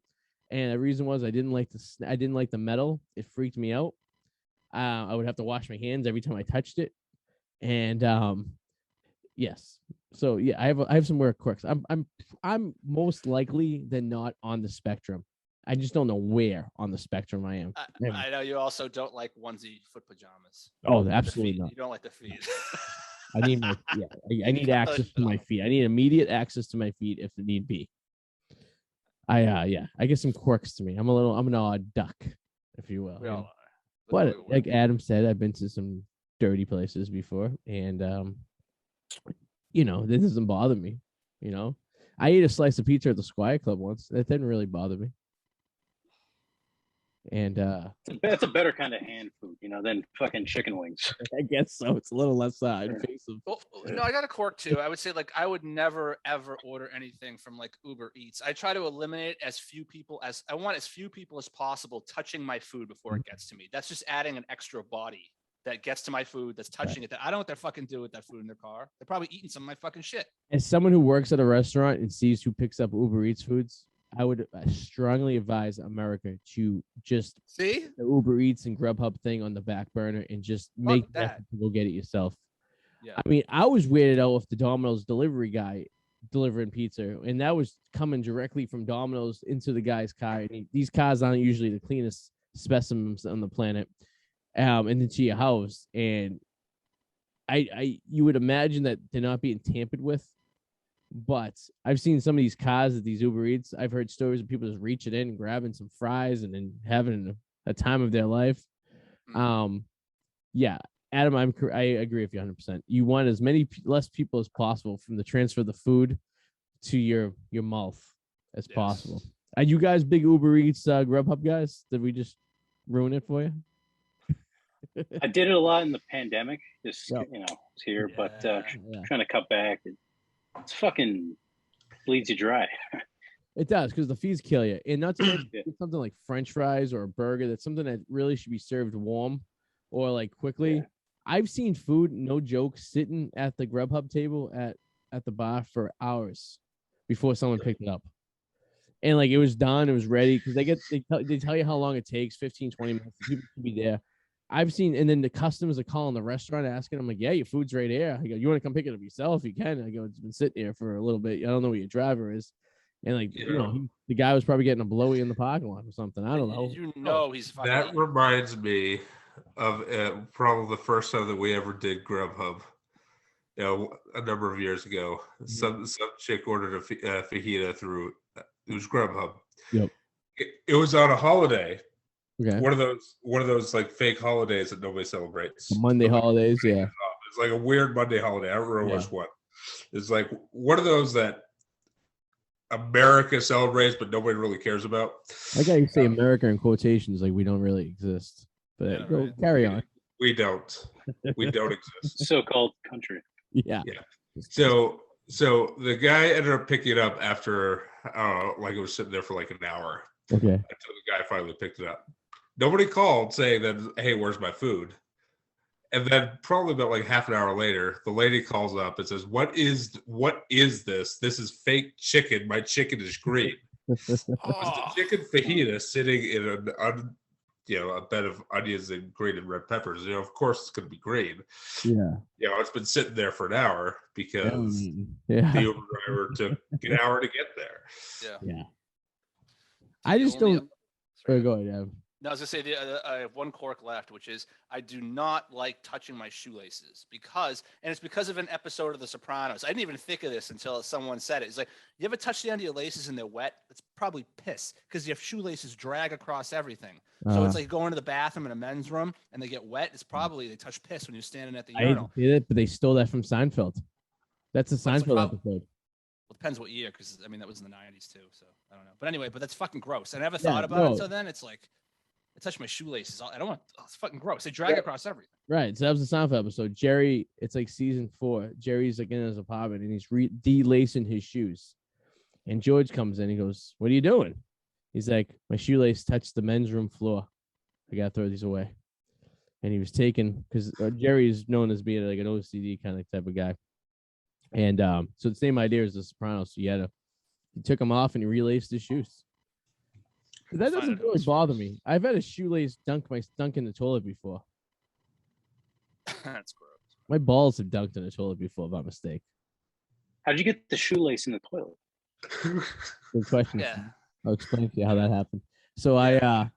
and the reason was I didn't like the metal. It freaked me out. I would have to wash my hands every time I touched it, and yes. So yeah, I have some weird quirks. I'm most likely than not on the spectrum. I just don't know where on the spectrum I am. I know you also don't like onesie foot pajamas. Oh, absolutely not. You don't like the feet. I need I need access to my feet. I need immediate access to my feet if it need be. I get some quirks to me. I'm an odd duck, if you will. We all are. But like Adam said, I've been to some dirty places before, and this doesn't bother me. I ate a slice of pizza at the Squire Club once. That didn't really bother me. And that's a better kind of hand food, than fucking chicken wings. I guess so. It's a little less invasive. Well, no, I got a quirk too. I would say I would never ever order anything from Uber Eats. I try to eliminate as few people as possible touching my food before it gets to me. That's just adding an extra body that gets to my food, that's touching it. That I don't know what they're fucking do with that food in their car. They're probably eating some of my fucking shit. As someone who works at a restaurant and sees who picks up Uber Eats foods, I would strongly advise America to just see the Uber Eats and Grubhub thing on the back burner and just make that to go get it yourself. Yeah. I mean, I was weirded out with the Domino's delivery guy delivering pizza, and that was coming directly from Domino's into the guy's car. And these cars aren't usually the cleanest specimens on the planet, and into your house. And you would imagine that they're not being tampered with. But I've seen some of these cars at these Uber Eats. I've heard stories of people just reaching in and grabbing some fries and then having a time of their life. Yeah, Adam, I agree with you 100%. You want as many less people as possible from the transfer of the food to your mouth as possible. Are you guys big Uber Eats Grubhub guys? Did we just ruin it for you? I did it a lot in the pandemic. Just it's here, but trying to cut back. It's fucking bleeds you dry. It does, because the fees kill you. And not to mention something like French fries or a burger, that's something that really should be served warm or quickly. Yeah. I've seen food, no joke, sitting at the Grubhub table at the bar for hours before someone picked it up. And it was done, it was ready, because they tell you how long it takes, 15, 20 minutes. People should be there. I've seen, and then the customers are calling the restaurant asking, I'm like, yeah, your food's right here. I go, you want to come pick it up yourself? You can. I go, it's been sitting here for a little bit. I don't know where your driver is. And the guy was probably getting a blowy in the parking lot or something. I don't know. He's fucking. That reminds me of probably the first time that we ever did Grubhub. A number of years ago, some chick ordered a fajita through it was Grubhub. Yep. It was on a holiday. Okay. One of those fake holidays that nobody celebrates. Monday holidays, yeah. It's like a weird Monday holiday. I don't remember which one. It's like one of those that America celebrates, but nobody really cares about. I got you say America in quotations, like we don't really exist. But carry on. We don't. We don't exist. So-called country. Yeah. So the guy ended up picking it up after it was sitting there for an hour. Okay. Until the guy finally picked it up. Nobody called saying that, hey, where's my food? And then probably about half an hour later, the lady calls up and says, What is this? This is fake chicken. My chicken is green. It's the chicken fajita sitting in a bed of onions and green and red peppers. Of course it's going to be green. Yeah. It's been sitting there for an hour because the Uber driver took an hour to get there. Yeah. I just don't. Go ahead, Adam. No, I was gonna say I have one quirk left, which is I do not like touching my shoelaces it's because of an episode of The Sopranos. I didn't even think of this until someone said it. It's like, you ever touch the end of your laces and they're wet? It's probably piss because your shoelaces drag across everything. So it's like going to the bathroom in a men's room and they get wet. It's probably they touch piss when you're standing at the urinal. I did it, but they stole that from Seinfeld. That's a Seinfeld episode. Well, depends what year, because that was in the 90s too. So I don't know. But anyway, that's fucking gross. I never thought about it. So then it's like, I touch my shoelaces. I don't want. It's fucking gross. They drag across everything. Right. So that was the Seinfeld episode. Jerry, it's season 4. Jerry's in his apartment and he's delacing his shoes. And George comes in. He goes, "What are you doing?" He's like, "My shoelace touched the men's room floor. I gotta throw these away." And he was taken because Jerry is known as being an OCD kind of type of guy. And so the same idea as the Sopranos. So he took them off and he relaced his shoes. But that doesn't really bother me. I've had a shoelace dunk in the toilet before. That's gross. My balls have dunked in the toilet before by mistake. How'd you get the shoelace in the toilet? Good question. Yeah. I'll explain to you how that happened. So I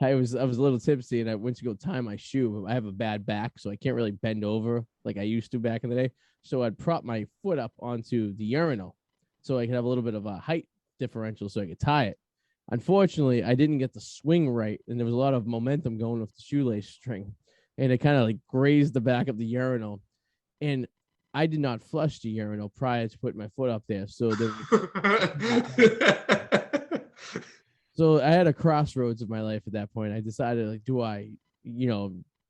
was a little tipsy and I went to go tie my shoe. I have a bad back, so I can't really bend over like I used to back in the day. So I'd prop my foot up onto the urinal so I could have a little bit of a height differential so I could tie it. Unfortunately, I didn't get the swing right, and there was a lot of momentum going with the shoelace string, and it kind of like grazed the back of the urinal. And I did not flush the urinal prior to putting my foot up there. So so I had a crossroads of my life at that point. I decided, like, do I,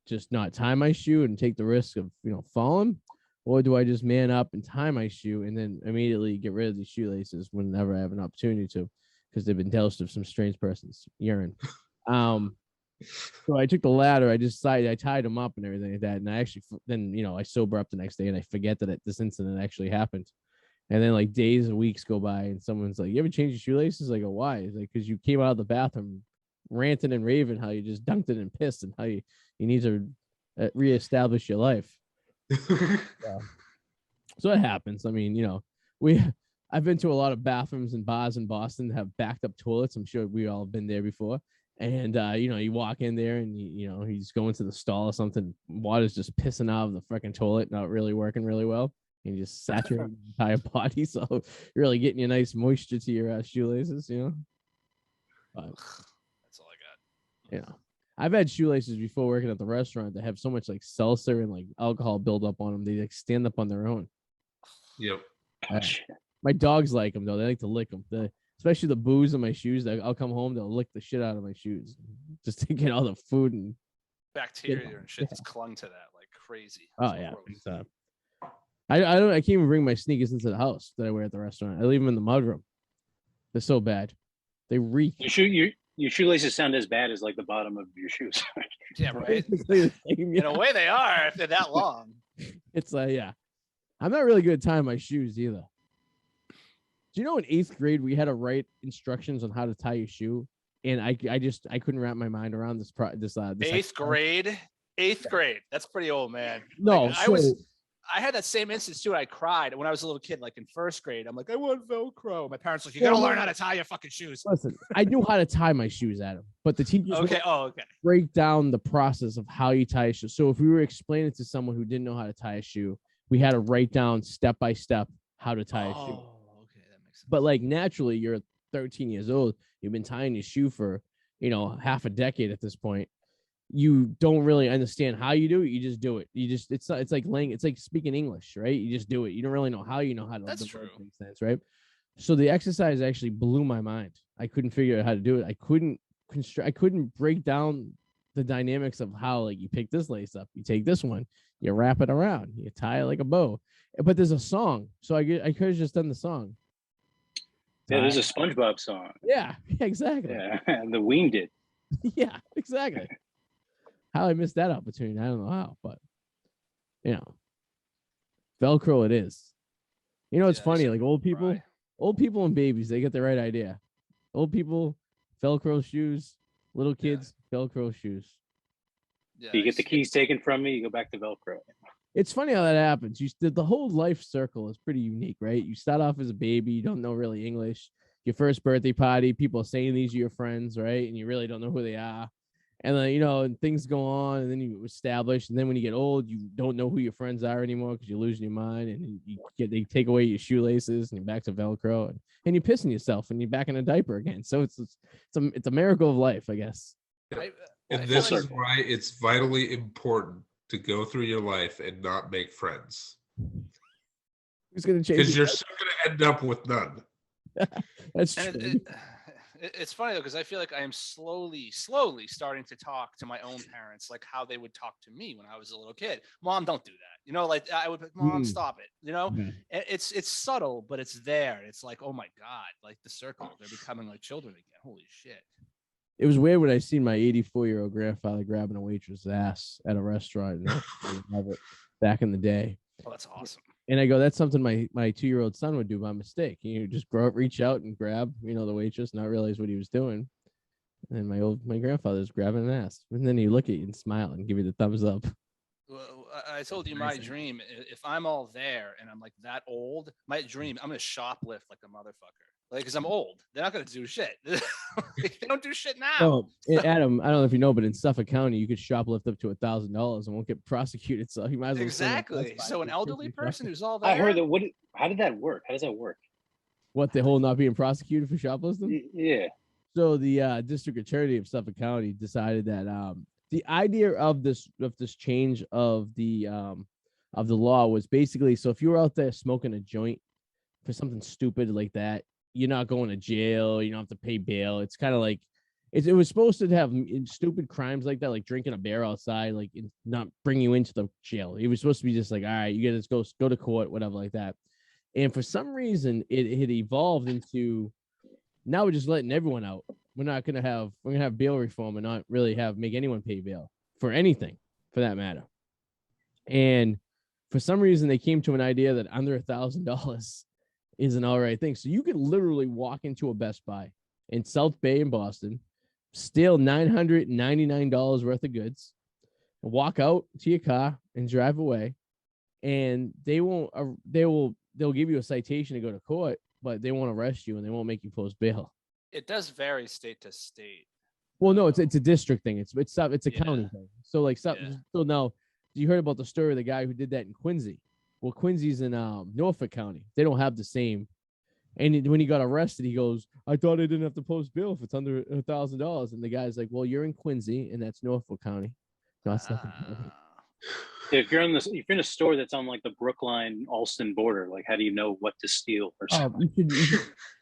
just not tie my shoe and take the risk of, falling? Or do I just man up and tie my shoe and then immediately get rid of the shoelaces whenever I have an opportunity to, because they've been doused of some strange person's urine. So I took the latter. I tied them up and everything like that. And I actually, then, I sober up the next day and I forget that this incident actually happened. And then like days and weeks go by and someone's like, you ever change your shoelaces? I go, why? It's like, because you came out of the bathroom ranting and raving how you just dunked it and pissed and how you need to reestablish your life. So it happens. I mean, I've been to a lot of bathrooms and bars in Boston that have backed up toilets. I'm sure we all have been there before. And, you walk in there and, he's going to the stall or something. Water's just pissing out of the freaking toilet, not really working really well. And you just saturate your entire body. So you're really getting your nice moisture to your shoelaces, But, that's all I got. I've had shoelaces before working at the restaurant that have so much like seltzer and like alcohol build up on them. They like stand up on their own. Yep. My dogs like them though. They like to lick them. Especially the booze in my shoes. I'll come home, they'll lick the shit out of my shoes just to get all the food and bacteria and shit that's clung to that like crazy. Oh yeah. I can't even bring my sneakers into the house that I wear at the restaurant. I leave them in the mudroom. They're so bad. They reek. Your shoelaces sound as bad as like the bottom of your shoes. Yeah, right. In a way, they are if they're that long. It's yeah. I'm not really good at tying my shoes either. Do you know in 8th grade we had to write instructions on how to tie your shoe, and I couldn't wrap my mind around this. 8th grade. 8th grade. That's pretty old, man. No, like, I had that same instance too. I cried when I was a little kid, like in 1st grade. I'm like, I want Velcro. My parents were like, you gotta learn how to tie your fucking shoes. Listen, I knew how to tie my shoes, Adam, but the teachers break down the process of how you tie a shoe. So if we were explaining to someone who didn't know how to tie a shoe, we had to write down step by step how to tie a shoe. Okay, that makes sense. But like naturally, you're 13 years old. You've been tying your shoe for half a decade at this point. You don't really understand how you do it. You just do it. It's like speaking English, right? You just do it. You don't really know how to. That's true. Makes sense, right? So the exercise actually blew my mind. I couldn't figure out how to do it. I couldn't break down the dynamics of how, like, you pick this lace up, you take this one, you wrap it around, you tie it like a bow. But there's a song, so I could have just done the song. Yeah, there's a SpongeBob song. Yeah, exactly. Yeah, and the Weem did. Yeah, exactly. How I missed that opportunity, I don't know how, but Velcro it is. It's funny, like old people and babies, they get the right idea. Old people, Velcro shoes. Little kids, Velcro shoes. Yeah, you get the keys taken from me, you go back to Velcro. It's funny how that happens. The whole life circle is pretty unique, right? You start off as a baby, you don't know really English. Your first birthday party, people are saying these are your friends, right? And you really don't know who they are. And then, and things go on, and then you establish. And then when you get old, you don't know who your friends are anymore because you're losing your mind. And they take away your shoelaces, and you're back to Velcro, and you're pissing yourself, and you're back in a diaper again. So it's a miracle of life, I guess. And this is why it's vitally important to go through your life and not make friends. Who's going to change? Because you're still going to end up with none. That's true. It's funny though, because I feel like I am slowly starting to talk to my own parents like how they would talk to me when I was a little kid. Mom, don't do that. Like I would, Mom, stop it. And it's subtle, but it's there. It's like, oh my God, like the circle, they're becoming like children again. Holy shit. It was weird when I seen my 84-year-old grandfather grabbing a waitress' ass at a restaurant. Back in the day. Oh, that's awesome. And I go, that's something my 2-year-old son would do by mistake. You just grow up, reach out and grab, the waitress, not realize what he was doing. And my grandfather's grabbing an ass. And then he look at you and smile and give you the thumbs up. Well, I told you my dream. If I'm all there and I'm like that old, my dream, I'm gonna shoplift like a motherfucker. Like, cause I'm old. They're not gonna do shit. They don't do shit now. Oh, Adam, I don't know if you know, but in Suffolk County, you could shoplift up to $1,000 and won't get prosecuted. So you might as well. Exactly. So an elderly person who's all there. I heard that. How did that work? How does that work? What, the whole not being prosecuted for shoplifting? Yeah. So the district attorney of Suffolk County decided that the idea of this change of the law was basically, so if you were out there smoking a joint for something stupid like that, you're not going to jail. You don't have to pay bail. It's kind of like it was supposed to have stupid crimes like that, like drinking a beer outside, like not bring you into the jail. It was supposed to be just like, all right, you get to go to court, whatever like that. And for some reason, it had evolved into now we're just letting everyone out. We're gonna have bail reform and not really make anyone pay bail for anything, for that matter. And for some reason, they came to an idea that under $1,000 is an all right thing. So you could literally walk into a Best Buy in South Bay in Boston, steal $999 worth of goods, walk out to your car and drive away, and they'll give you a citation to go to court, but they won't arrest you and they won't make you post bail. It does vary state to state. Well, no, it's a district thing. It's a county thing. So like so now, you heard about the story of the guy who did that in Quincy? Well, Quincy's in Norfolk County. They don't have the same. And when he got arrested, he goes, "I thought I didn't have to post bail if it's under $1,000." And the guy's like, "Well, you're in Quincy, and that's Norfolk County." No, it's not. If you're in a store that's on like the Brookline Alston border, like how do you know what to steal or something?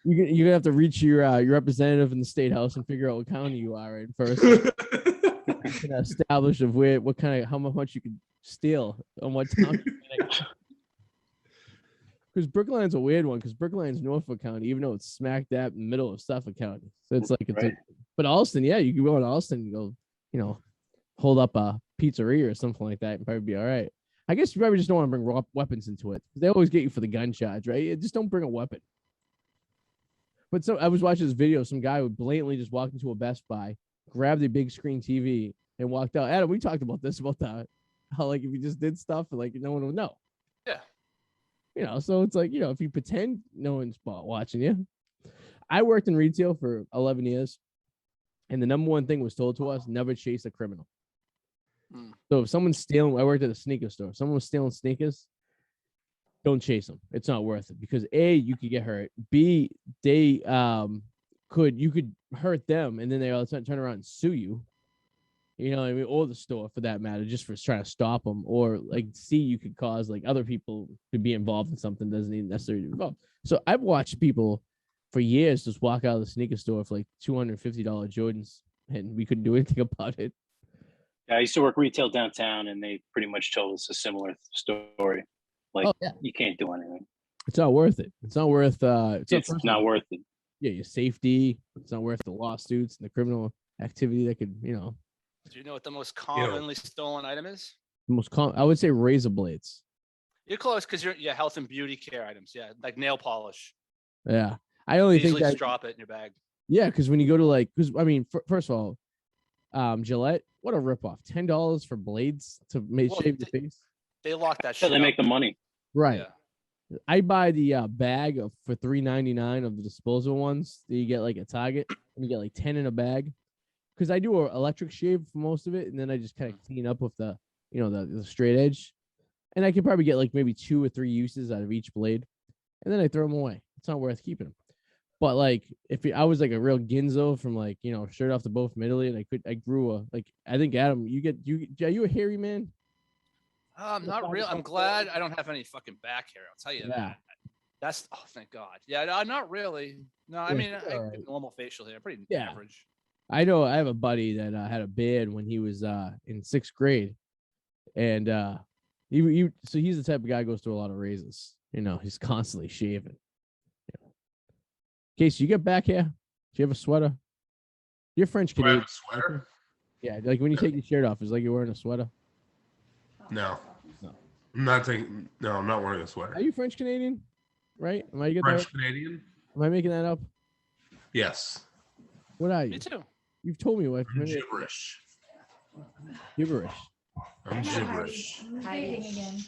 You're gonna have to reach your representative in the state house and figure out what county you are in first. And establish of how much you can steal on what town. Because Brookline's a weird one, because Brookline's Norfolk County, even though it's smack dab in the middle of Suffolk County. So it's like but Alston, yeah, you can go to Alston and go, hold up a pizzeria or something like that and probably be all right. I guess you probably just don't want to bring weapons into it. They always get you for the gun charge, right? Just don't bring a weapon. But so I was watching this video. Some guy would blatantly just walk into a Best Buy, grabbed a big screen TV, and walked out. Adam, we talked about this, about how like if you just did stuff, like no one would know. Yeah. So it's like, if you pretend no one's watching you. I worked in retail for 11 years, and the number one thing was told to us: never chase a criminal. So if someone's stealing, I worked at a sneaker store. If someone was stealing sneakers, don't chase them. It's not worth it, because A, you could get hurt. B, they you could hurt them, and then they all turn around and sue you. Or the store for that matter, just for trying to stop them. Or like C, you could cause like other people to be involved in something that doesn't even necessarily be involved. So I've watched people for years just walk out of the sneaker store for like $250 Jordans, and we couldn't do anything about it. I used to work retail downtown, and they pretty much told us a similar story. Like, you can't do anything. It's not worth it. It's not worth. It's not worth it. Yeah, your safety. It's not worth the lawsuits and the criminal activity that could, Do you know what the most commonly stolen item is? The most common, I would say, razor blades. You're close, because you're health and beauty care items. Yeah, like nail polish. Yeah, I only think that just drop it in your bag. Yeah, because when you go to first of all, Gillette, what a ripoff! $10 for blades to shave your face. They lock that shit. They make the money, right? Yeah. I buy the bag for $3.99 of the disposable ones that you get like at Target, and you get like 10 in a bag. Because I do an electric shave for most of it, and then I just kind of clean up with the straight edge, and I can probably get like maybe 2 or 3 uses out of each blade, and then I throw them away. It's not worth keeping them. But like, if I was like a real Ginzo from like, straight off the boat from Italy, and I grew I think Adam, are you a hairy man? Not real. I'm glad I don't have any fucking back hair. I'll tell you that. That's thank God. Yeah, not really. No, I mean, I have normal facial hair, pretty average. I know I have a buddy that had a beard when he was in 6th grade, and so he's the type of guy who goes through a lot of razors. He's constantly shaving. Casey, you get back hair? Do you have a sweater? You're French Canadian. Sweater? Yeah, like when you take your shirt off, it's like you're wearing a sweater. No. I'm not taking. No, I'm not wearing a Are sweater. you French Canadian? Right? Am I French Canadian? Am I making that up? Yes. What are you? Me too. You've told me what. I'm gibberish. Gibberish. I'm gibberish. Hiding again.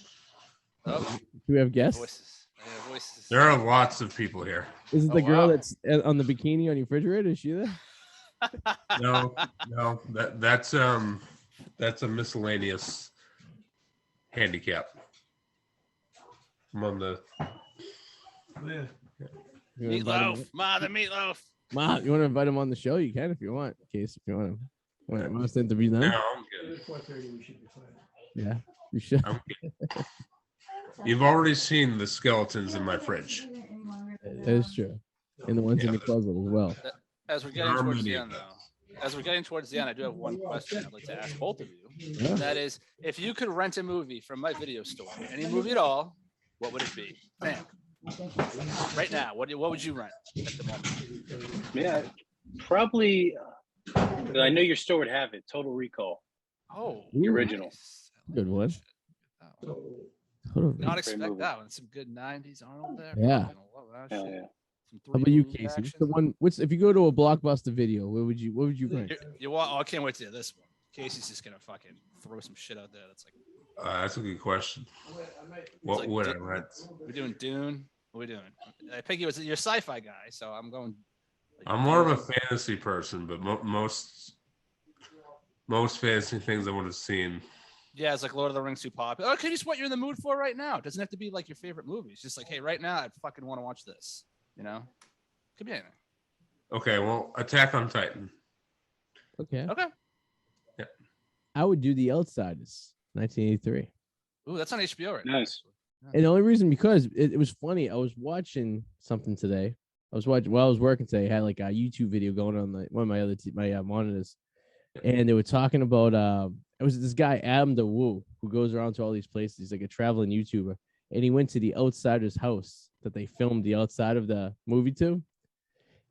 Oh, Do we have guests? voices. Yeah, voices. There are lots of people here. Is it Oh, the girl wow. that's on the bikini on your refrigerator? Is she there? No, that's a miscellaneous handicap. I'm on the. You wanna invite him Meatloaf. Ma, the meatloaf. Ma, you want to invite him on the show? You can if you want. In case if you want him. Want us to interview them? No, I'm good. Yeah, you should. I'm good. You've already seen the skeletons in my fridge. That is true. And the ones in Yeah, the closet as well. As we're There getting are towards the many of end, though, as we're getting towards the end, I do have one question I'd like to ask both of you. Yeah. That is, if you could rent a movie from my video store, any movie at all, what would it be? Bam. Right now, what would you rent at the moment? Yeah, probably. I know your store would have it. Total Recall. Oh, The original. nice. Good one. Not Great expect movie. that one. Some good '90s Arnold there. Yeah. Fucking love that Hell shit. yeah. Some How about you, 3D Casey? What's action. the one? If you go to a Blockbuster video, what would you rent? Oh, I can't wait to hear this one. Casey's just gonna fucking throw some shit out there. That's like, That's a good question. What like would I Dune. rent? we're doing Dune. What are we doing? I think you're a sci-fi guy, so I'm going. I'm more of a fantasy person, but most fantasy things I would have seen. Yeah, it's like Lord of the Rings too popular. Okay, just what you're in the mood for right now. It doesn't have to be like your favorite movie. It's just like, hey, right now I fucking want to watch this. You know, could be anything. Okay, well, Attack on Titan. Okay. Okay. I would do The Outsiders, 1983. Ooh, that's on HBO right now. Nice. And the only reason because it was funny. I was watching something today. I was working today. I had like a YouTube video going on one of my other monitors, and they were talking about it was this guy Adam DeWoo who goes around to all these places. He's like a traveling YouTuber, and he went to the Outsiders' house that they filmed the outside of the movie to,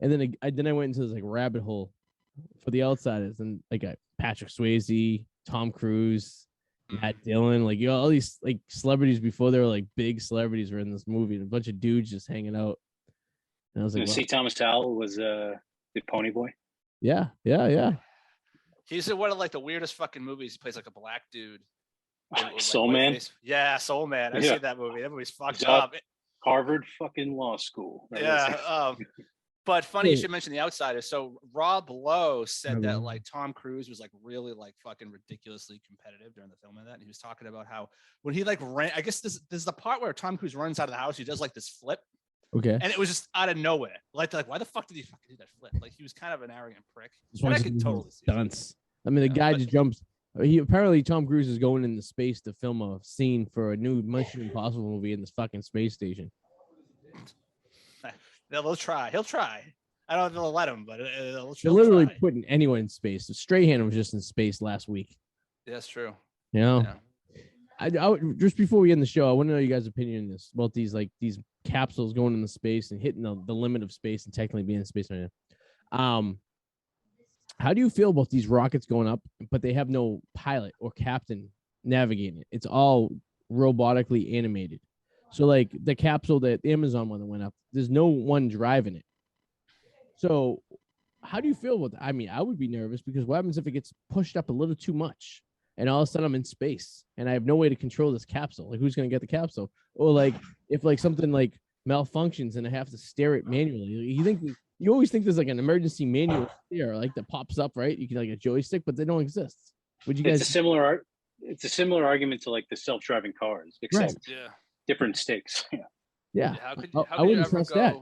and then I went into this like rabbit hole for the Outsiders, and like Patrick Swayze, Tom Cruise, Matt Dillon, like all these like celebrities before they were like big celebrities were in this movie, and a bunch of dudes just hanging out. And I was like, C. Thomas Howell was the Pony Boy. yeah. He's in one of like the weirdest fucking movies. He plays like a black dude. With, Soul white Man? face. Yeah, Soul Man. I've Yeah. seen that movie. That movie's fucked He's up. Harvard fucking law school. That Yeah. was- But funny you Wait. should mention The Outsiders. So Rob Lowe said that Mhm. like Tom Cruise was like really like fucking ridiculously competitive during the film of that. And he was talking about how when he like ran, I guess this is the part where Tom Cruise runs out of the house. He does like this flip, Okay. and it was just out of nowhere. Like why the fuck did he fucking do that flip? Like he was kind of an arrogant prick. Just And I wants to could do totally see it. stunts. I mean, the Yeah, guy but- just jumps. He apparently Tom Cruise is going into space to film a scene for a new Mission Impossible movie in this fucking space station. They'll try. He'll try. I don't know if they'll let him, but they'll They're literally try. putting anyone in space. Strahan was just in space last week. Yeah, that's true. You know, Yeah. just before we end the show, I want to know you guys' opinion on this about these capsules going into space and hitting the limit of space and technically being in space right now. How do you feel about these rockets going up, but they have no pilot or captain navigating it? It's all robotically animated. So like the capsule, the Amazon one that went up, there's no one driving it. So how do you feel about that? I mean, I would be nervous because what happens if it gets pushed up a little too much and all of a sudden I'm in space and I have no way to control this capsule? Like who's going to get the capsule? Or like if like something like malfunctions and I have to steer it manually, you always think there's like an emergency manual steer like that pops up, right? You can like a joystick, but they don't exist. Would you guys? It's a similar argument to like the self-driving cars, except Yeah. different stakes. Yeah. Yeah, How could I you wouldn't ever trust go? that.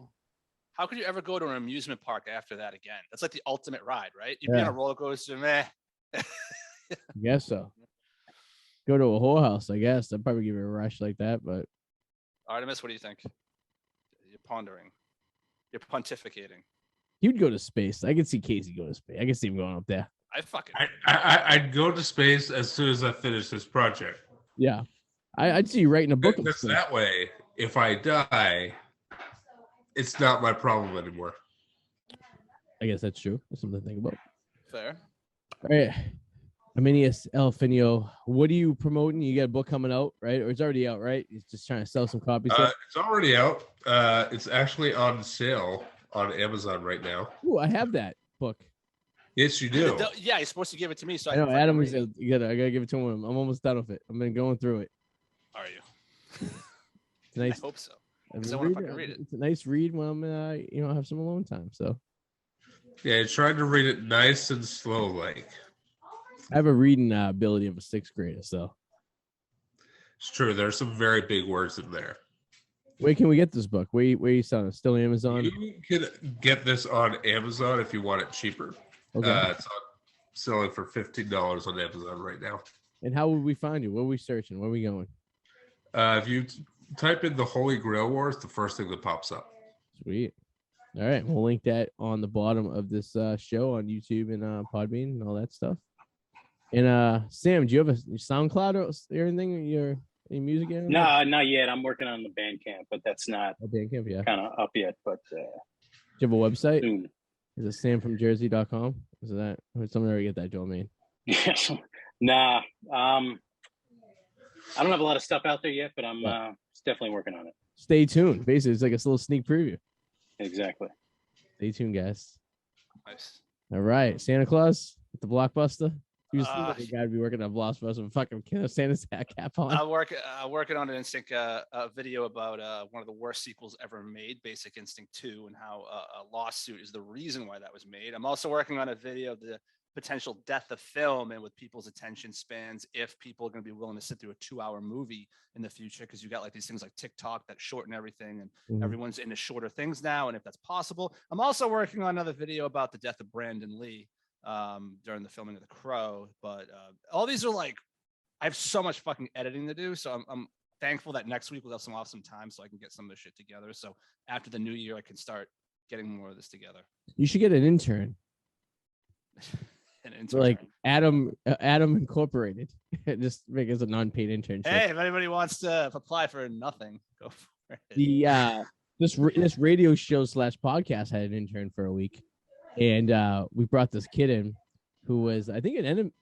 How could you ever go to an amusement park after that again? That's like the ultimate ride, right? You'd be on Yeah. a roller coaster, meh. I guess so. Go to a whorehouse, I guess. I'd probably give it a rush like that, but Artemis, what do you think? You're pondering. You're pontificating. he'd go to space. I could see Casey go to space. I could see him going up there. I fucking. I'd go to space as soon as I finish this project. Yeah, I'd see you writing a book. Because that way, if I die, it's not my problem anymore. I guess that's true. That's something to think about. Fair. All right. Armanis Ar-feinial. What are you promoting? You got a book coming out, right? Or it's already out, right? You're just trying to sell some copies. It's already out. It's actually on sale on Amazon right now. Ooh, I have that book. Yes, you do. Yeah, he's supposed to give it to me. So I know can Adam read was. it. I gotta give it to him. I'm almost done with it. I've been going through it. Are you? It's nice. I hope so. I Because I want to fucking read it. It's a nice read when I'm, have some alone time. So Yeah, trying to read it nice and slow, like. I have a reading ability of a 6th grader. So It's true. There's some very big words in there. where can we get this book? Where you selling it? Still Amazon? You can get this on Amazon if you want it cheaper. Okay. It's selling for $15 on Amazon right now. And how would we find you? What are we searching? Where are we going? If you type in the Holy Grail Wars, the first thing that pops up. Sweet. All right. We'll link that on the bottom of this show on YouTube and Podbean and all that stuff. And Sam, do you have a SoundCloud or anything? Any music? No, not yet. I'm working on the Bandcamp, but that's not Bandcamp, yeah. kind of up yet. But Do you have a website? soon. Is it samfromjersey.com? Is that? Or someone already get that, Joel Main? Yes. Nah. I don't have a lot of stuff out there yet, but I'm definitely working on it. Stay tuned. Basically, it's like a little sneak preview. Exactly. Stay tuned, guys. Nice. All right. Santa Claus at the Blockbuster. You seem like a guy to be working on Blockbuster with fucking Santa's hat cap on. I'm working on an Instinct a video about one of the worst sequels ever made, Basic Instinct 2, and how a lawsuit is the reason why that was made. I'm also working on a video of the potential death of film and with people's attention spans, if people are going to be willing to sit through a 2-hour movie in the future, because you got like these things like TikTok that shorten everything, and everyone's into shorter things now, and if that's possible. I'm also working on another video about the death of Brandon Lee during the filming of The Crow. But all these are like, I have so much fucking editing to do, so I'm thankful that next week we'll have some awesome time so I can get some of this shit together. So after the new year, I can start getting more of this together. You should get an intern. Like Adam Incorporated. Just make it as a non-paid internship. Hey, if anybody wants to apply for nothing, go for it. The this radio show / podcast had an intern for a week, and we brought this kid in who was, I think, an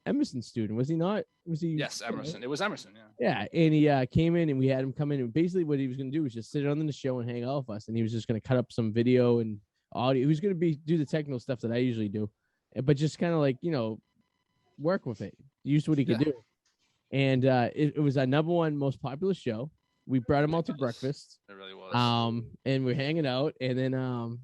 Emerson student. Was he not? Was he? Yes, Emerson. It was Emerson. Yeah. Yeah, and he came in, and we had him come in, and basically what he was going to do was just sit on the show and hang out with us, and he was just going to cut up some video and audio. He was going to do the technical stuff that I usually do, but just kind of like, work with it, use what he could do. And it was our #1 most popular show. We brought him out to breakfast. It really was. And we're hanging out, and then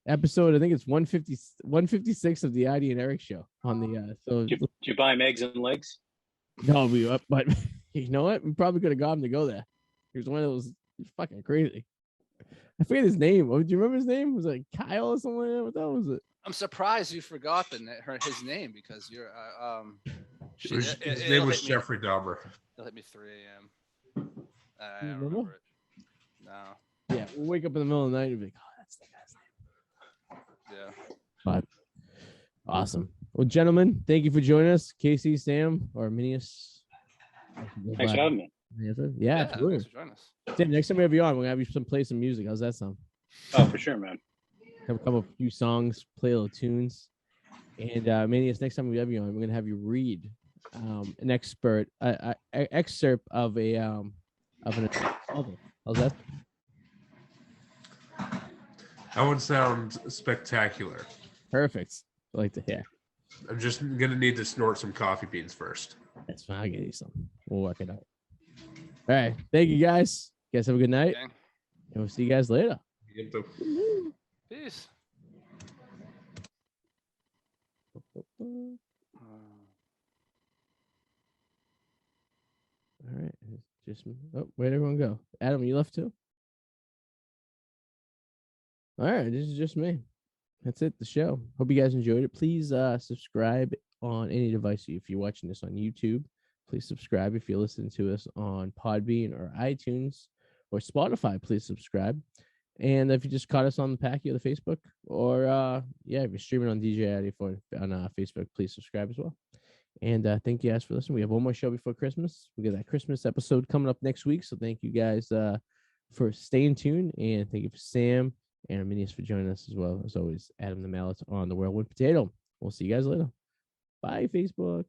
episode, I think it's 156 of the Arty and Eric show on the Did you buy him eggs and legs? No, but you know what? We probably could have got him to go there. He was one of those fucking crazy. I forget his name. Do you remember his name? Was it Kyle or something like that? What the hell was it? I'm surprised you forgot his name, because you're His name was Jeffrey Dahmer. It'll hit me 3 a.m. I don't remember it. No. Yeah, we'll wake up in the middle of the night and be like, oh, that's the guy's name. Yeah. But awesome. Well, gentlemen, thank you for joining us. Casey, Sam, or Arminius. Thanks for having me. Yeah, absolutely. Thanks for joining us. Sam, next time we have you on, we're gonna have you play some music. How's that sound? Oh, for sure, man. Have a few songs, play a little tunes. And Manius, next time we have you on, we're gonna have you read an excerpt of an novel. How's that? That would sound spectacular. Perfect. I like to hear. I'm just gonna need to snort some coffee beans first. That's fine. I'll get you some. We'll work it out. All right. Thank you, guys. You guys have a good night. Okay. And we'll see you guys later. Peace. All right. Just where'd everyone go? Adam, you left too? All right. This is just me. That's it. The show. Hope you guys enjoyed it. Please subscribe on any device. If you're watching this on YouTube, please subscribe. If you're listening to us on Podbean or iTunes or Spotify, please subscribe. And if you just caught us on the Packy or the Facebook, or if you're streaming on DJ Arty on Facebook, please subscribe as well. And thank you guys for listening. We have one more show before Christmas. We got that Christmas episode coming up next week. So thank you guys for staying tuned, and thank you for Sam and Arminius for joining us as well. As always, Adam the Mallet on the Whirlwind Potato. We'll see you guys later. Bye, Facebook.